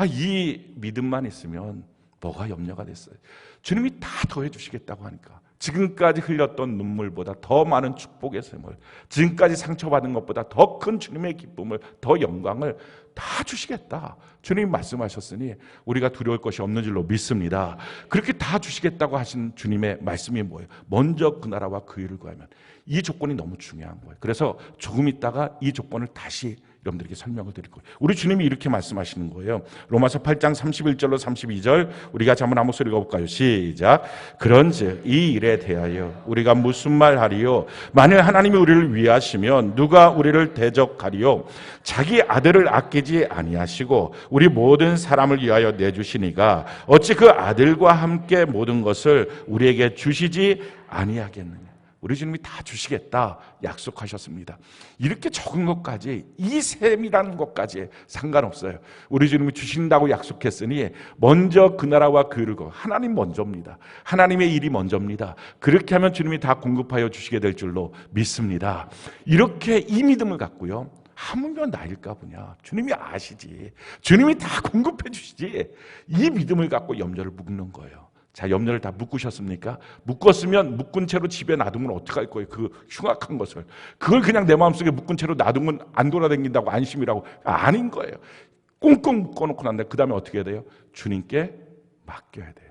[SPEAKER 1] 이 믿음만 있으면 뭐가 염려가 됐어요. 주님이 다 더해 주시겠다고 하니까 지금까지 흘렸던 눈물보다 더 많은 축복의 샘을, 지금까지 상처받은 것보다 더 큰 주님의 기쁨을, 더 영광을 다 주시겠다. 주님이 말씀하셨으니 우리가 두려울 것이 없는 줄로 믿습니다. 그렇게 다 주시겠다고 하신 주님의 말씀이 뭐예요? 먼저 그 나라와 그 일을 구하면. 이 조건이 너무 중요한 거예요. 그래서 조금 있다가 이 조건을 다시 여러분들에게 설명을 드릴 거예요. 우리 주님이 이렇게 말씀하시는 거예요. 로마서 8장 31절로 32절 우리 같이 한번 한 목소리 읽어볼까요? 시작. 그런즉 이 일에 대하여 우리가 무슨 말 하리요? 만일 하나님이 우리를 위하시면 누가 우리를 대적하리요? 자기 아들을 아끼지 아니하시고 우리 모든 사람을 위하여 내주시니가 어찌 그 아들과 함께 모든 것을 우리에게 주시지 아니하겠느냐? 우리 주님이 다 주시겠다 약속하셨습니다. 이렇게 적은 것까지, 이 셈이라는 것까지 상관없어요. 우리 주님이 주신다고 약속했으니 먼저 그 나라와 그 일을 하나님 먼저입니다. 하나님의 일이 먼저입니다. 그렇게 하면 주님이 다 공급하여 주시게 될 줄로 믿습니다. 이렇게 이 믿음을 갖고요, 하물며 나일까 보냐, 주님이 아시지, 주님이 다 공급해 주시지, 이 믿음을 갖고 염려를 묶는 거예요. 자, 염려를 다 묶으셨습니까? 묶었으면 묶은 채로 집에 놔두면 어떡할 거예요? 그 흉악한 것을. 그걸 그냥 내 마음속에 묶은 채로 놔두면 안 돌아다닌다고 안심이라고. 아닌 거예요. 꽁꽁 묶어놓고 난 다음에 그 다음에 어떻게 해야 돼요? 주님께 맡겨야 돼요.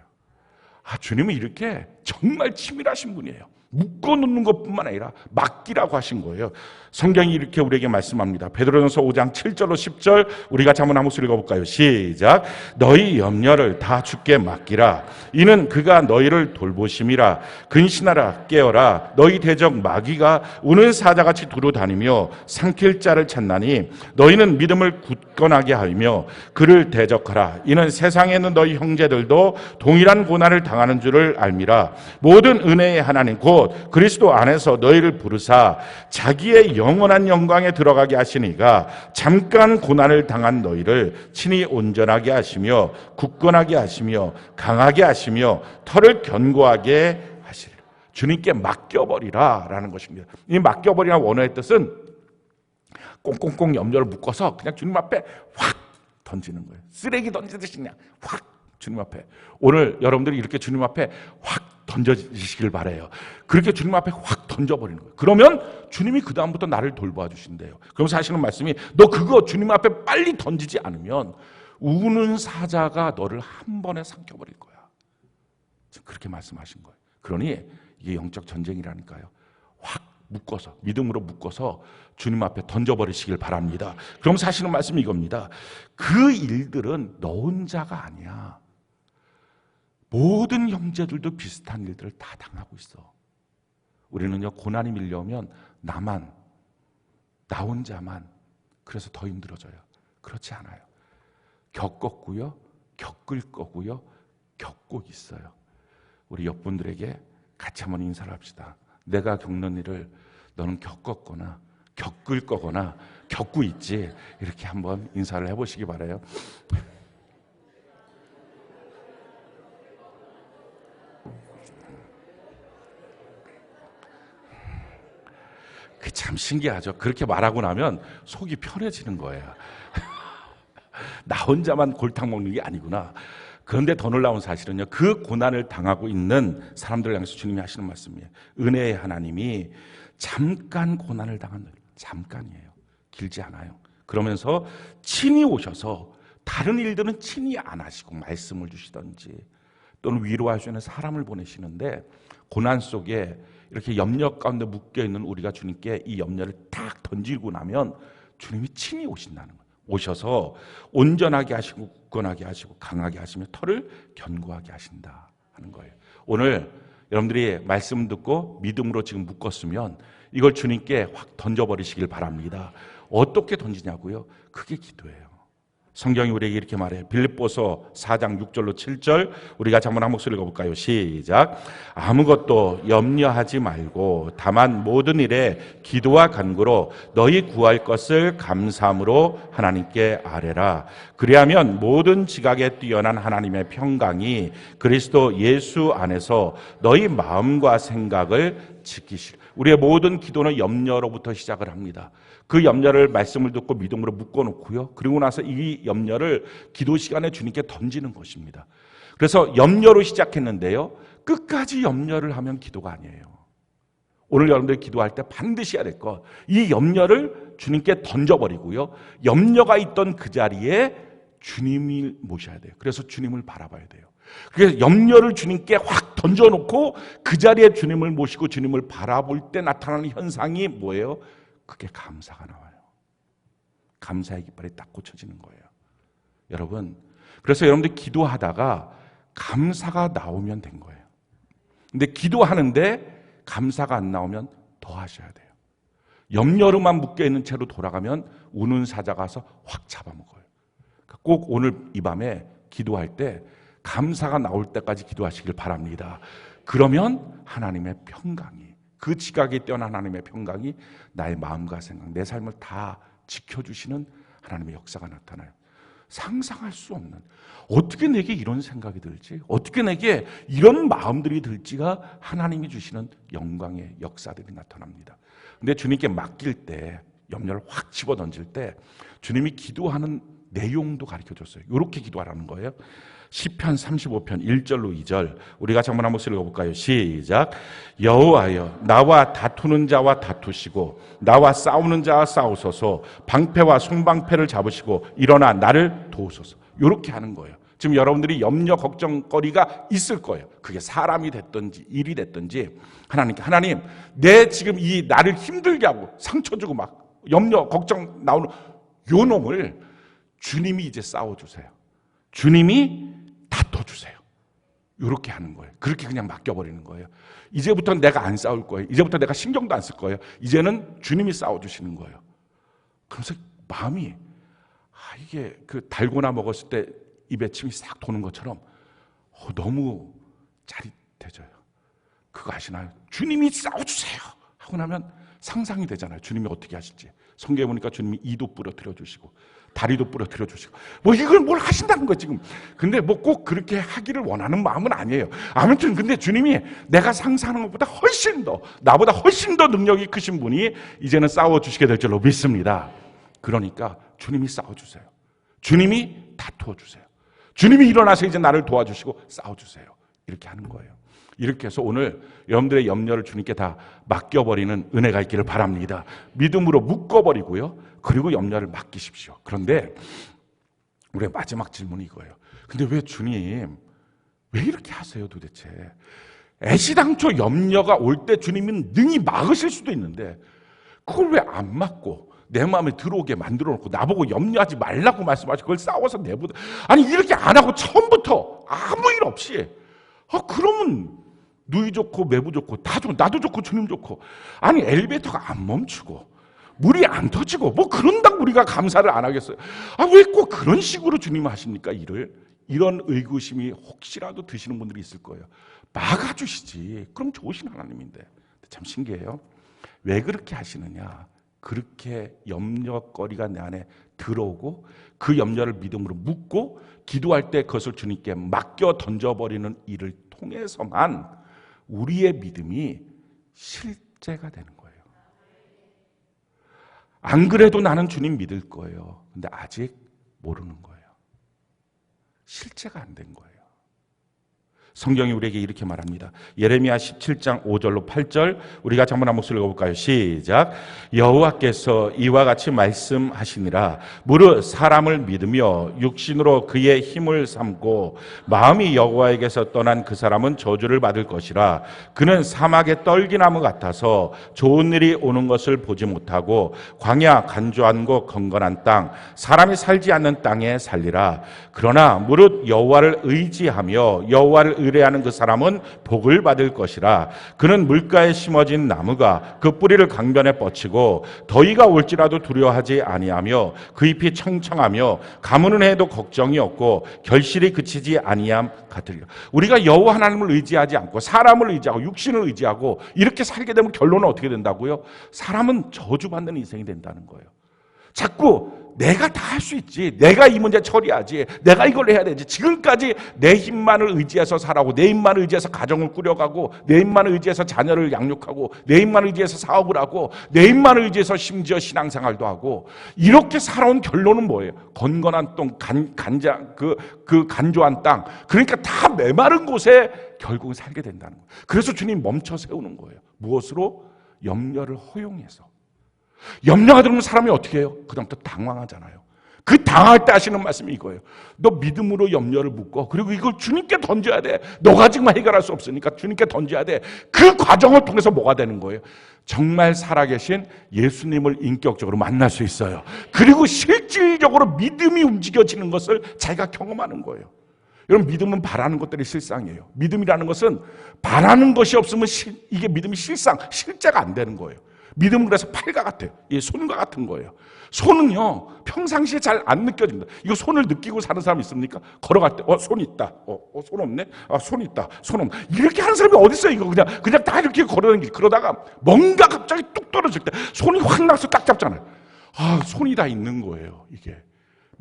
[SPEAKER 1] 주님은 이렇게 정말 치밀하신 분이에요. 묶어놓는 것뿐만 아니라 맡기라고 하신 거예요. 성경이 이렇게 우리에게 말씀합니다. 베드로전서 5장 7절로 10절 우리 같이 한번 한 목소리 읽어볼까요? 시작. 너희 염려를 다 주께 맡기라. 이는 그가 너희를 돌보심이라. 근신하라, 깨어라. 너희 대적 마귀가 우는 사자같이 두루 다니며 삼킬 자를 찾나니 너희는 믿음을 굳건하게 하며 그를 대적하라. 이는 세상에 있는 너희 형제들도 동일한 고난을 당하는 줄을 알미라. 모든 은혜의 하나님 곧 그리스도 안에서 너희를 부르사 자기의 영원한 영광에 들어가게 하시니가 잠깐 고난을 당한 너희를 친히 온전하게 하시며 굳건하게 하시며 강하게 하시며 털을 견고하게 하시리라. 주님께 맡겨버리라 라는 것입니다. 이 맡겨버리라는 원어의 뜻은 꽁꽁꽁 염려를 묶어서 그냥 주님 앞에 확 던지는 거예요. 쓰레기 던지듯이 그냥 확 주님 앞에. 오늘 여러분들이 이렇게 주님 앞에 확 던져지시길 바라요. 그렇게 주님 앞에 확 던져버리는 거예요. 그러면 주님이 그 다음부터 나를 돌봐 주신대요. 그러면서 하시는 말씀이 너 그거 주님 앞에 빨리 던지지 않으면 우는 사자가 너를 한 번에 삼켜버릴 거야. 그렇게 말씀하신 거예요. 그러니 이게 영적 전쟁이라니까요. 확 묶어서, 믿음으로 묶어서 주님 앞에 던져버리시길 바랍니다. 그럼 하시는 말씀이 이겁니다. 그 일들은 너 혼자가 아니야. 모든 형제들도 비슷한 일들을 다 당하고 있어. 우리는요, 고난이 밀려오면 나 혼자만, 그래서 더 힘들어져요. 그렇지 않아요. 겪었고요, 겪을 거고요, 겪고 있어요. 우리 옆분들에게 같이 한번 인사를 합시다. 내가 겪는 일을 너는 겪었거나 겪을 거거나 겪고 있지. 이렇게 한번 인사를 해보시기 바라요. 그 참 신기하죠. 그렇게 말하고 나면 속이 편해지는 거예요. 나 혼자만 골탕 먹는 게 아니구나. 그런데 더 놀라운 사실은요, 그 고난을 당하고 있는 사람들을 향해서 주님이 하시는 말씀이에요. 은혜의 하나님이 잠깐 고난을 당한 너, 잠깐이에요. 길지 않아요. 그러면서 친히 오셔서 다른 일들은 친히 안 하시고 말씀을 주시든지 또는 위로할 수 있는 사람을 보내시는데 고난 속에 이렇게 염려 가운데 묶여있는 우리가 주님께 이 염려를 딱 던지고 나면 주님이 친히 오신다는 거예요. 오셔서 온전하게 하시고 굳건하게 하시고 강하게 하시며 털을 견고하게 하신다 하는 거예요. 오늘 여러분들이 말씀 듣고 믿음으로 지금 묶었으면 이걸 주님께 확 던져버리시길 바랍니다. 어떻게 던지냐고요? 그게 기도예요. 성경이 우리에게 이렇게 말해요. 빌립보서 4장 6절로 7절 우리가 한번 한 목소리 읽어볼까요? 시작. 아무것도 염려하지 말고 다만 모든 일에 기도와 간구로 너희 구할 것을 감사함으로 하나님께 아뢰라. 그리하면 모든 지각에 뛰어난 하나님의 평강이 그리스도 예수 안에서 너희 마음과 생각을 지키시라. 우리의 모든 기도는 염려로부터 시작을 합니다. 그 염려를 말씀을 듣고 믿음으로 묶어놓고요. 그리고 나서 이 염려를 기도 시간에 주님께 던지는 것입니다. 그래서 염려로 시작했는데요. 끝까지 염려를 하면 기도가 아니에요. 오늘 여러분들이 기도할 때 반드시 해야 될 것, 이 염려를 주님께 던져버리고요. 염려가 있던 그 자리에 주님을 모셔야 돼요. 그래서 주님을 바라봐야 돼요. 그래서 염려를 주님께 확 던져놓고 그 자리에 주님을 모시고 주님을 바라볼 때 나타나는 현상이 뭐예요? 그게 감사가 나와요. 감사의 깃발이 딱 꽂혀지는 거예요. 여러분, 그래서 여러분들 기도하다가 감사가 나오면 된 거예요. 근데 기도하는데 감사가 안 나오면 더 하셔야 돼요. 염려로만 묶여있는 채로 돌아가면 우는 사자가 와서 확 잡아먹어요. 꼭 오늘 이 밤에 기도할 때 감사가 나올 때까지 기도하시길 바랍니다. 그러면 하나님의 평강이, 그 지각에 뛰어난 하나님의 평강이 나의 마음과 생각, 내 삶을 다 지켜주시는 하나님의 역사가 나타나요. 상상할 수 없는, 어떻게 내게 이런 생각이 들지, 어떻게 내게 이런 마음들이 들지가 하나님이 주시는 영광의 역사들이 나타납니다. 근데 주님께 맡길 때, 염려를 확 집어던질 때 주님이 기도하는 내용도 가르쳐줬어요. 이렇게 기도하라는 거예요. 시편 35편 1절로 2절 우리 같이 한번 읽어볼까요? 시작. 여호와여, 나와 다투는 자와 다투시고 나와 싸우는 자와 싸우소서. 방패와 송방패를 잡으시고 일어나 나를 도우소서. 이렇게 하는 거예요. 지금 여러분들이 염려 걱정거리가 있을 거예요. 그게 사람이 됐든지 일이 됐든지 하나님께, 하나님 내 지금 이 나를 힘들게 하고 상처 주고 막 염려 걱정 나오는 요 놈을 주님이 이제 싸워주세요. 주님이 다퉈주세요. 이렇게 하는 거예요. 그렇게 그냥 맡겨버리는 거예요. 이제부터는 내가 안 싸울 거예요. 이제부터 내가 신경도 안 쓸 거예요. 이제는 주님이 싸워주시는 거예요. 그래서 마음이 이게 그 달고나 먹었을 때 입에 침이 싹 도는 것처럼 너무 짜릿해져요. 그거 아시나요? 주님이 싸워주세요 하고 나면 상상이 되잖아요. 주님이 어떻게 하실지. 성경에 보니까 주님이 이도 부러뜨려 주시고 다리도 부러뜨려 주시고 이걸 뭘 하신다는 거예요 지금. 근데 꼭 그렇게 하기를 원하는 마음은 아니에요. 아무튼 근데 주님이 내가 상상하는 것보다 훨씬 더, 나보다 훨씬 더 능력이 크신 분이 이제는 싸워주시게 될 줄로 믿습니다. 그러니까 주님이 싸워주세요. 주님이 다투어주세요. 주님이 일어나서 이제 나를 도와주시고 싸워주세요. 이렇게 하는 거예요. 이렇게 해서 오늘 여러분들의 염려를 주님께 다 맡겨버리는 은혜가 있기를 바랍니다. 믿음으로 묶어버리고요. 그리고 염려를 맡기십시오. 그런데 우리의 마지막 질문이 이거예요. 근데 왜 주님, 왜 이렇게 하세요 도대체? 애시당초 염려가 올 때 주님은 능히 막으실 수도 있는데 그걸 왜 안 막고 내 마음에 들어오게 만들어 놓고 나보고 염려하지 말라고 말씀하시고 그걸 싸워서 내보다, 아니 이렇게 안 하고 처음부터 아무 일 없이 그러면 누이 좋고 매부 좋고 다 좋고 나도 좋고 주님 좋고, 아니 엘리베이터가 안 멈추고 물이 안 터지고 그런다고 우리가 감사를 안 하겠어요? 왜 꼭 그런 식으로 주님 하십니까 일을? 이런 의구심이 혹시라도 드시는 분들이 있을 거예요. 막아주시지, 그럼 좋으신 하나님인데. 참 신기해요. 왜 그렇게 하시느냐, 그렇게 염려거리가 내 안에 들어오고 그 염려를 믿음으로 묻고 기도할 때 그것을 주님께 맡겨 던져버리는 일을 통해서만 우리의 믿음이 실제가 되는 거예요. 안 그래도 나는 주님 믿을 거예요. 근데 아직 모르는 거예요. 실제가 안 된 거예요. 성경이 우리에게 이렇게 말합니다. 예레미야 17장 5절로 8절 우리 같이 한번 한 목소리 읽어볼까요? 시작. 여호와께서 이와 같이 말씀하시니라. 무릇 사람을 믿으며 육신으로 그의 힘을 삼고 마음이 여호와에게서 떠난 그 사람은 저주를 받을 것이라. 그는 사막의 떨기나무 같아서 좋은 일이 오는 것을 보지 못하고 광야 간조한 곳 건건한 땅 사람이 살지 않는 땅에 살리라. 그러나 무릇 여호와를 의지하며 여호와를 의뢰하는 그 사람은 복을 받을 것이라. 그는 물가에 심어진 나무가 그 뿌리를 강변에 뻗치고 더위가 올지라도 두려워하지 아니하며 그 잎이 청청하며 가무는 해도 걱정이 없고 결실이 그치지 아니함 같으리라. 우리가 여호와 하나님을 의지하지 않고 사람을 의지하고 육신을 의지하고 이렇게 살게 되면 결론은 어떻게 된다고요? 사람은 저주받는 인생이 된다는 거예요. 자꾸 내가 다 할 수 있지, 내가 이 문제 처리하지, 내가 이걸 해야 되지, 지금까지 내 힘만을 의지해서 살아고 내 힘만을 의지해서 가정을 꾸려가고 내 힘만을 의지해서 자녀를 양육하고 내 힘만을 의지해서 사업을 하고 내 힘만을 의지해서 심지어 신앙생활도 하고 이렇게 살아온 결론은 뭐예요? 건건한 땅, 간조한 땅, 그러니까 다 메마른 곳에 결국은 살게 된다는 거예요. 그래서 주님 멈춰 세우는 거예요. 무엇으로? 염려를 허용해서. 염려가 들으면 사람이 어떻게 해요? 그다음부터 당황하잖아요. 그 당할 때 하시는 말씀이 이거예요. 너 믿음으로 염려를 묶어. 그리고 이걸 주님께 던져야 돼. 너가 지금 해결할 수 없으니까 주님께 던져야 돼. 그 과정을 통해서 뭐가 되는 거예요? 정말 살아계신 예수님을 인격적으로 만날 수 있어요. 그리고 실질적으로 믿음이 움직여지는 것을 자기가 경험하는 거예요. 여러분, 믿음은 바라는 것들이 실상이에요. 믿음이라는 것은 바라는 것이 없으면 이게 믿음이 실제가 안 되는 거예요. 믿음은 그래서 팔과 같아요. 손과 같은 거예요. 손은요, 평상시에 잘 안 느껴집니다. 이거 손을 느끼고 사는 사람 있습니까? 걸어갈 때, 손 있다. 손 없네? 손 있다. 손 없네. 이렇게 하는 사람이 어디 있어요, 이거. 그냥 다 이렇게 걸어다니기. 그러다가 뭔가 갑자기 뚝 떨어질 때 손이 확 나서 딱 잡잖아요. 손이 다 있는 거예요, 이게.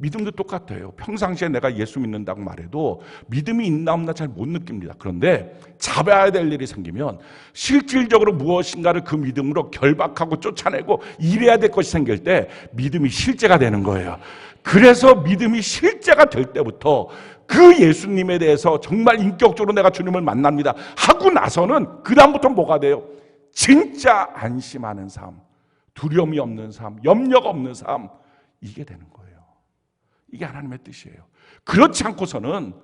[SPEAKER 1] 믿음도 똑같아요. 평상시에 내가 예수 믿는다고 말해도 믿음이 있나 없나 잘 못 느낍니다. 그런데 잡아야 될 일이 생기면 실질적으로 무엇인가를 그 믿음으로 결박하고 쫓아내고 일해야 될 것이 생길 때 믿음이 실제가 되는 거예요. 그래서 믿음이 실제가 될 때부터 그 예수님에 대해서 정말 인격적으로 내가 주님을 만납니다 하고 나서는 그 다음부터 뭐가 돼요? 진짜 안심하는 삶, 두려움이 없는 삶, 염려가 없는 삶, 이게 되는 거예요. 이게 하나님의 뜻이에요. 그렇지 않고서는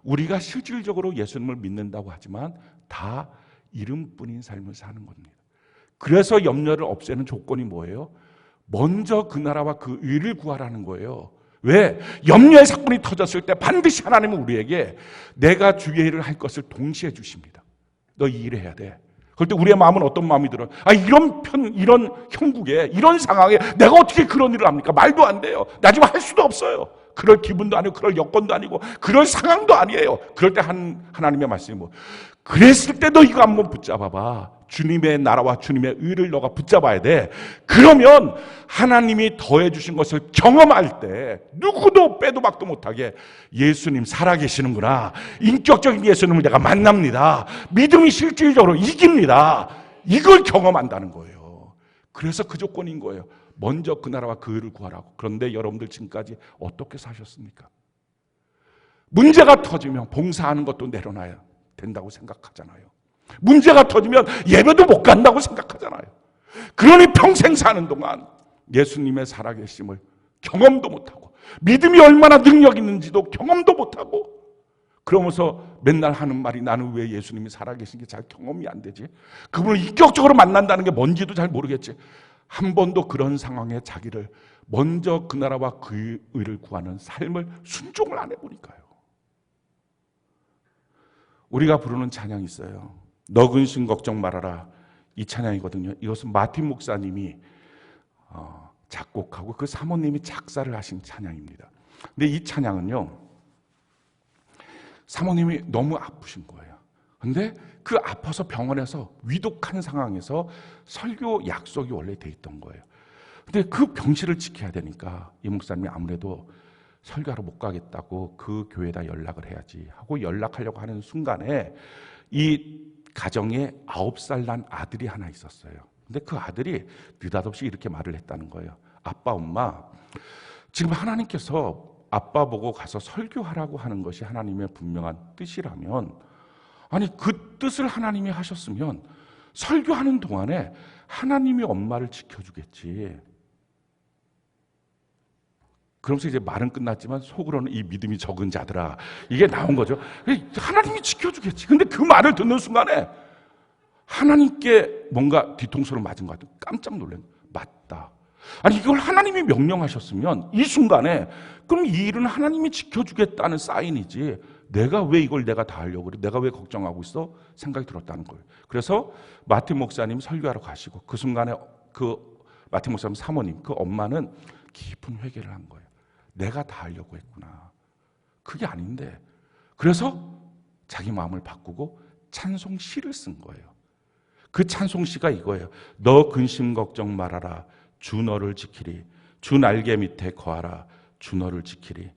[SPEAKER 1] 우리가 실질적으로 예수님을 믿는다고 하지만 다 이름뿐인 삶을 사는 겁니다. 그래서 염려를 없애는 조건이 뭐예요? 먼저 그 나라와 그 의를 구하라는 거예요. 왜? 염려의 사건이 터졌을 때 반드시 하나님은 우리에게 내가 주의 일을 할 것을 동시에 주십니다. 너 이 일을 해야 돼. 그럴 때 우리의 마음은 어떤 마음이 들어요? 이런 형국에, 이런 상황에 내가 어떻게 그런 일을 합니까? 말도 안 돼요. 나 지금 할 수도 없어요. 그럴 기분도 아니고, 그럴 여건도 아니고, 그럴 상황도 아니에요. 그럴 때 하나님의 말씀이 뭐, 그랬을 때 너 이거 한번 붙잡아봐. 주님의 나라와 주님의 의를 너가 붙잡아야 돼. 그러면 하나님이 더해 주신 것을 경험할 때 누구도 빼도 박도 못하게 예수님 살아계시는구나. 인격적인 예수님을 내가 만납니다. 믿음이 실질적으로 이깁니다. 이걸 경험한다는 거예요. 그래서 그 조건인 거예요. 먼저 그 나라와 그 의를 구하라고. 그런데 여러분들 지금까지 어떻게 사셨습니까? 문제가 터지면 봉사하는 것도 내려놔야 된다고 생각하잖아요. 문제가 터지면 예배도 못 간다고 생각하잖아요. 그러니 평생 사는 동안 예수님의 살아계심을 경험도 못하고 믿음이 얼마나 능력 있는지도 경험도 못하고 그러면서 맨날 하는 말이 나는 왜 예수님이 살아계신 게 잘 경험이 안 되지? 그분을 인격적으로 만난다는 게 뭔지도 잘 모르겠지. 한 번도 그런 상황에 자기를 먼저 그 나라와 그 의를 구하는 삶을 순종을 안 해보니까요. 우리가 부르는 찬양이 있어요. 너 근심 걱정 말아라. 이 찬양이거든요. 이것은 마틴 목사님이 작곡하고 그 사모님이 작사를 하신 찬양입니다. 근데 이 찬양은요, 사모님이 너무 아프신 거예요. 근데 그 아파서 병원에서 위독한 상황에서 설교 약속이 원래 돼 있던 거예요. 근데 그 병실을 지켜야 되니까 이 목사님이 아무래도 설교하러 못 가겠다고 그 교회에다 연락을 해야지 하고 연락하려고 하는 순간에 이 가정에 9살 난 아들이 하나 있었어요. 근데 그 아들이 느닷없이 이렇게 말을 했다는 거예요. 아빠, 엄마, 지금 하나님께서 아빠 보고 가서 설교하라고 하는 것이 하나님의 분명한 뜻이라면 아니 그 뜻을 하나님이 하셨으면 설교하는 동안에 하나님이 엄마를 지켜주겠지. 그러면서 이제 말은 끝났지만 속으로는 이 믿음이 적은 자들아, 이게 나온 거죠. 하나님이 지켜주겠지. 근데 그 말을 듣는 순간에 하나님께 뭔가 뒤통수를 맞은 것 같아요. 깜짝 놀란 거예요. 맞다. 아니 이걸 하나님이 명령하셨으면 이 순간에 그럼 이 일은 하나님이 지켜주겠다는 사인이지, 내가 왜 이걸 내가 다 하려고 그래? 내가 왜 걱정하고 있어? 생각이 들었다는 거예요. 그래서 마틴 목사님 설교하러 가시고 그 순간에 그 마틴 목사님 사모님, 그 엄마는 깊은 회개를 한 거예요. 내가 다 하려고 했구나. 그게 아닌데. 그래서 자기 마음을 바꾸고 찬송시를 쓴 거예요. 그 찬송시가 이거예요. 너 근심 걱정 말아라. 주 너를 지키리. 주 날개 밑에 거하라. 주 너를 지키리.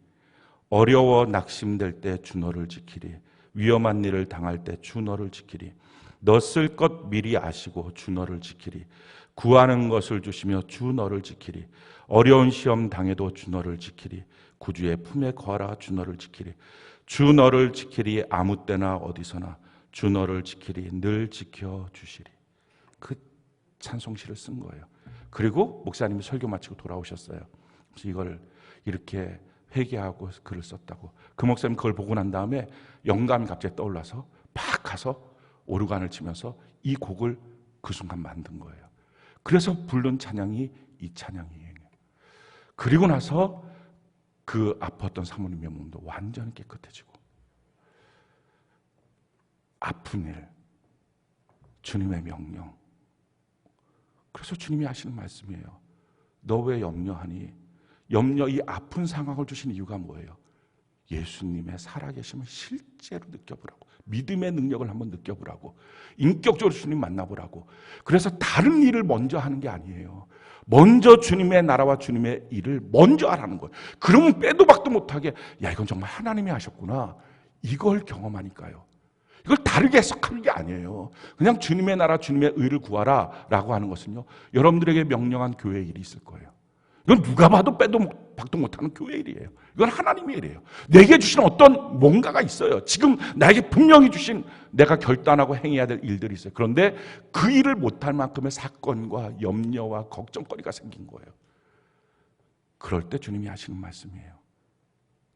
[SPEAKER 1] 어려워 낙심될 때 주 너를 지키리. 위험한 일을 당할 때 주 너를 지키리. 너 쓸 것 미리 아시고 주 너를 지키리. 구하는 것을 주시며 주 너를 지키리. 어려운 시험 당해도 주 너를 지키리. 구주의 품에 거하라. 주 너를 지키리. 주 너를 지키리. 아무 때나 어디서나 주 너를 지키리. 늘 지켜주시리. 그 찬송시를 쓴 거예요. 그리고 목사님이 설교 마치고 돌아오셨어요. 그래서 이걸 이렇게 회개하고 글을 썼다고. 그 목사님 그걸 보고 난 다음에 영감이 갑자기 떠올라서 막 가서 오르간을 치면서 이 곡을 그 순간 만든 거예요. 그래서 부른 찬양이 이 찬양이에요. 그리고 나서 그 아팠던 사모님의 몸도 완전히 깨끗해지고, 아픈 일, 주님의 명령. 그래서 주님이 하시는 말씀이에요. 너 왜 염려하니? 이 아픈 상황을 주신 이유가 뭐예요? 예수님의 살아계심을 실제로 느껴보라고. 믿음의 능력을 한번 느껴보라고. 인격적으로 주님 만나보라고. 그래서 다른 일을 먼저 하는 게 아니에요. 먼저 주님의 나라와 주님의 일을 먼저 하라는 거예요. 그러면 빼도 박도 못하게, 야 이건 정말 하나님이 하셨구나, 이걸 경험하니까요. 이걸 다르게 해석하는 게 아니에요. 그냥 주님의 나라 주님의 의를 구하라 라고 하는 것은요, 여러분들에게 명령한 교회의 일이 있을 거예요. 이건 누가 봐도 빼도 박도 못하는 교회의 일이에요. 이건 하나님의 일이에요. 내게 주신 어떤 뭔가가 있어요. 지금 나에게 분명히 주신, 내가 결단하고 행해야 될 일들이 있어요. 그런데 그 일을 못할 만큼의 사건과 염려와 걱정거리가 생긴 거예요. 그럴 때 주님이 하시는 말씀이에요.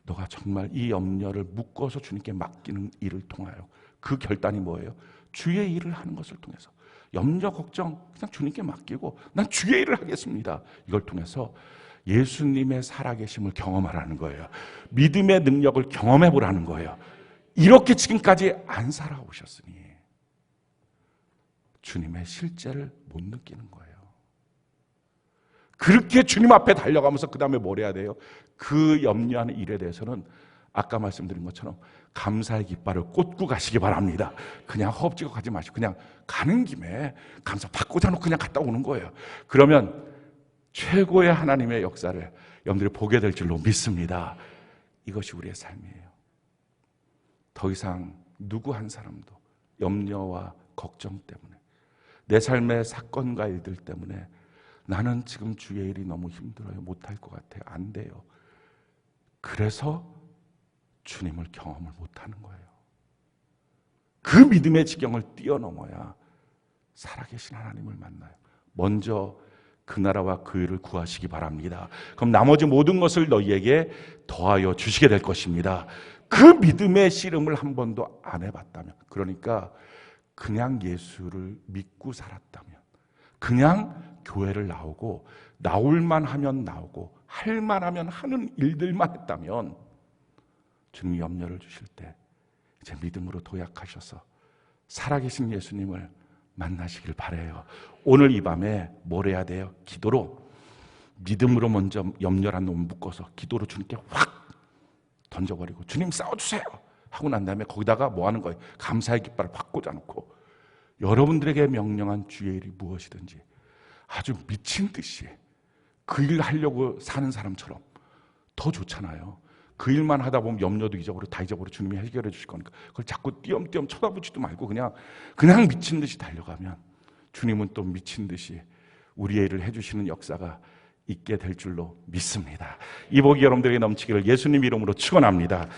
[SPEAKER 1] 너가 정말 이 염려를 묶어서 주님께 맡기는 일을 통하여, 그 결단이 뭐예요? 주의 일을 하는 것을 통해서. 염려, 걱정 그냥 주님께 맡기고 난 주의 일을 하겠습니다. 이걸 통해서 예수님의 살아계심을 경험하라는 거예요. 믿음의 능력을 경험해 보라는 거예요. 이렇게 지금까지 안 살아오셨으니 주님의 실제를 못 느끼는 거예요. 그렇게 주님 앞에 달려가면서 그 다음에 뭘 해야 돼요? 그 염려하는 일에 대해서는 아까 말씀드린 것처럼 감사의 깃발을 꽂고 가시기 바랍니다. 그냥 허겁지겁 가지 마시고 그냥 가는 김에 감사 팍 꽂아놓고 그냥 갔다 오는 거예요. 그러면 최고의 하나님의 역사를 여러분들이 보게 될 줄로 믿습니다. 이것이 우리의 삶이에요. 더 이상 누구 한 사람도 염려와 걱정 때문에, 내 삶의 사건과 일들 때문에 나는 지금 주의 일이 너무 힘들어요, 못할 것 같아요, 안 돼요. 그래서 주님을 경험을 못하는 거예요. 그 믿음의 지경을 뛰어넘어야 살아계신 하나님을 만나요. 먼저 그 나라와 그 일을 구하시기 바랍니다. 그럼 나머지 모든 것을 너희에게 더하여 주시게 될 것입니다. 그 믿음의 씨름을 한 번도 안 해봤다면, 그러니까 그냥 예수를 믿고 살았다면, 그냥 교회를 나오고 나올만 하면 나오고 할만 하면 하는 일들만 했다면, 주님이 염려를 주실 때 이제 믿음으로 도약하셔서 살아계신 예수님을 만나시길 바라요. 오늘 이 밤에 뭘 해야 돼요? 기도로, 믿음으로 먼저 염려란 놈 묶어서 기도로 주님께 확 던져버리고, 주님 싸워주세요 하고 난 다음에 거기다가 뭐 하는 거예요? 감사의 깃발을 확 꽂아놓고 여러분들에게 명령한 주의 일이 무엇이든지 아주 미친 듯이 그 일 하려고 사는 사람처럼, 더 좋잖아요. 그 일만 하다 보면 염려도 잊어버리고 다 잊어버리고 주님이 해결해 주실 거니까 그걸 자꾸 띄엄띄엄 쳐다보지도 말고 그냥 미친 듯이 달려가면 주님은 또 미친 듯이 우리의 일을 해주시는 역사가 있게 될 줄로 믿습니다. 이 복이 여러분들에게 넘치기를 예수님 이름으로 축원합니다.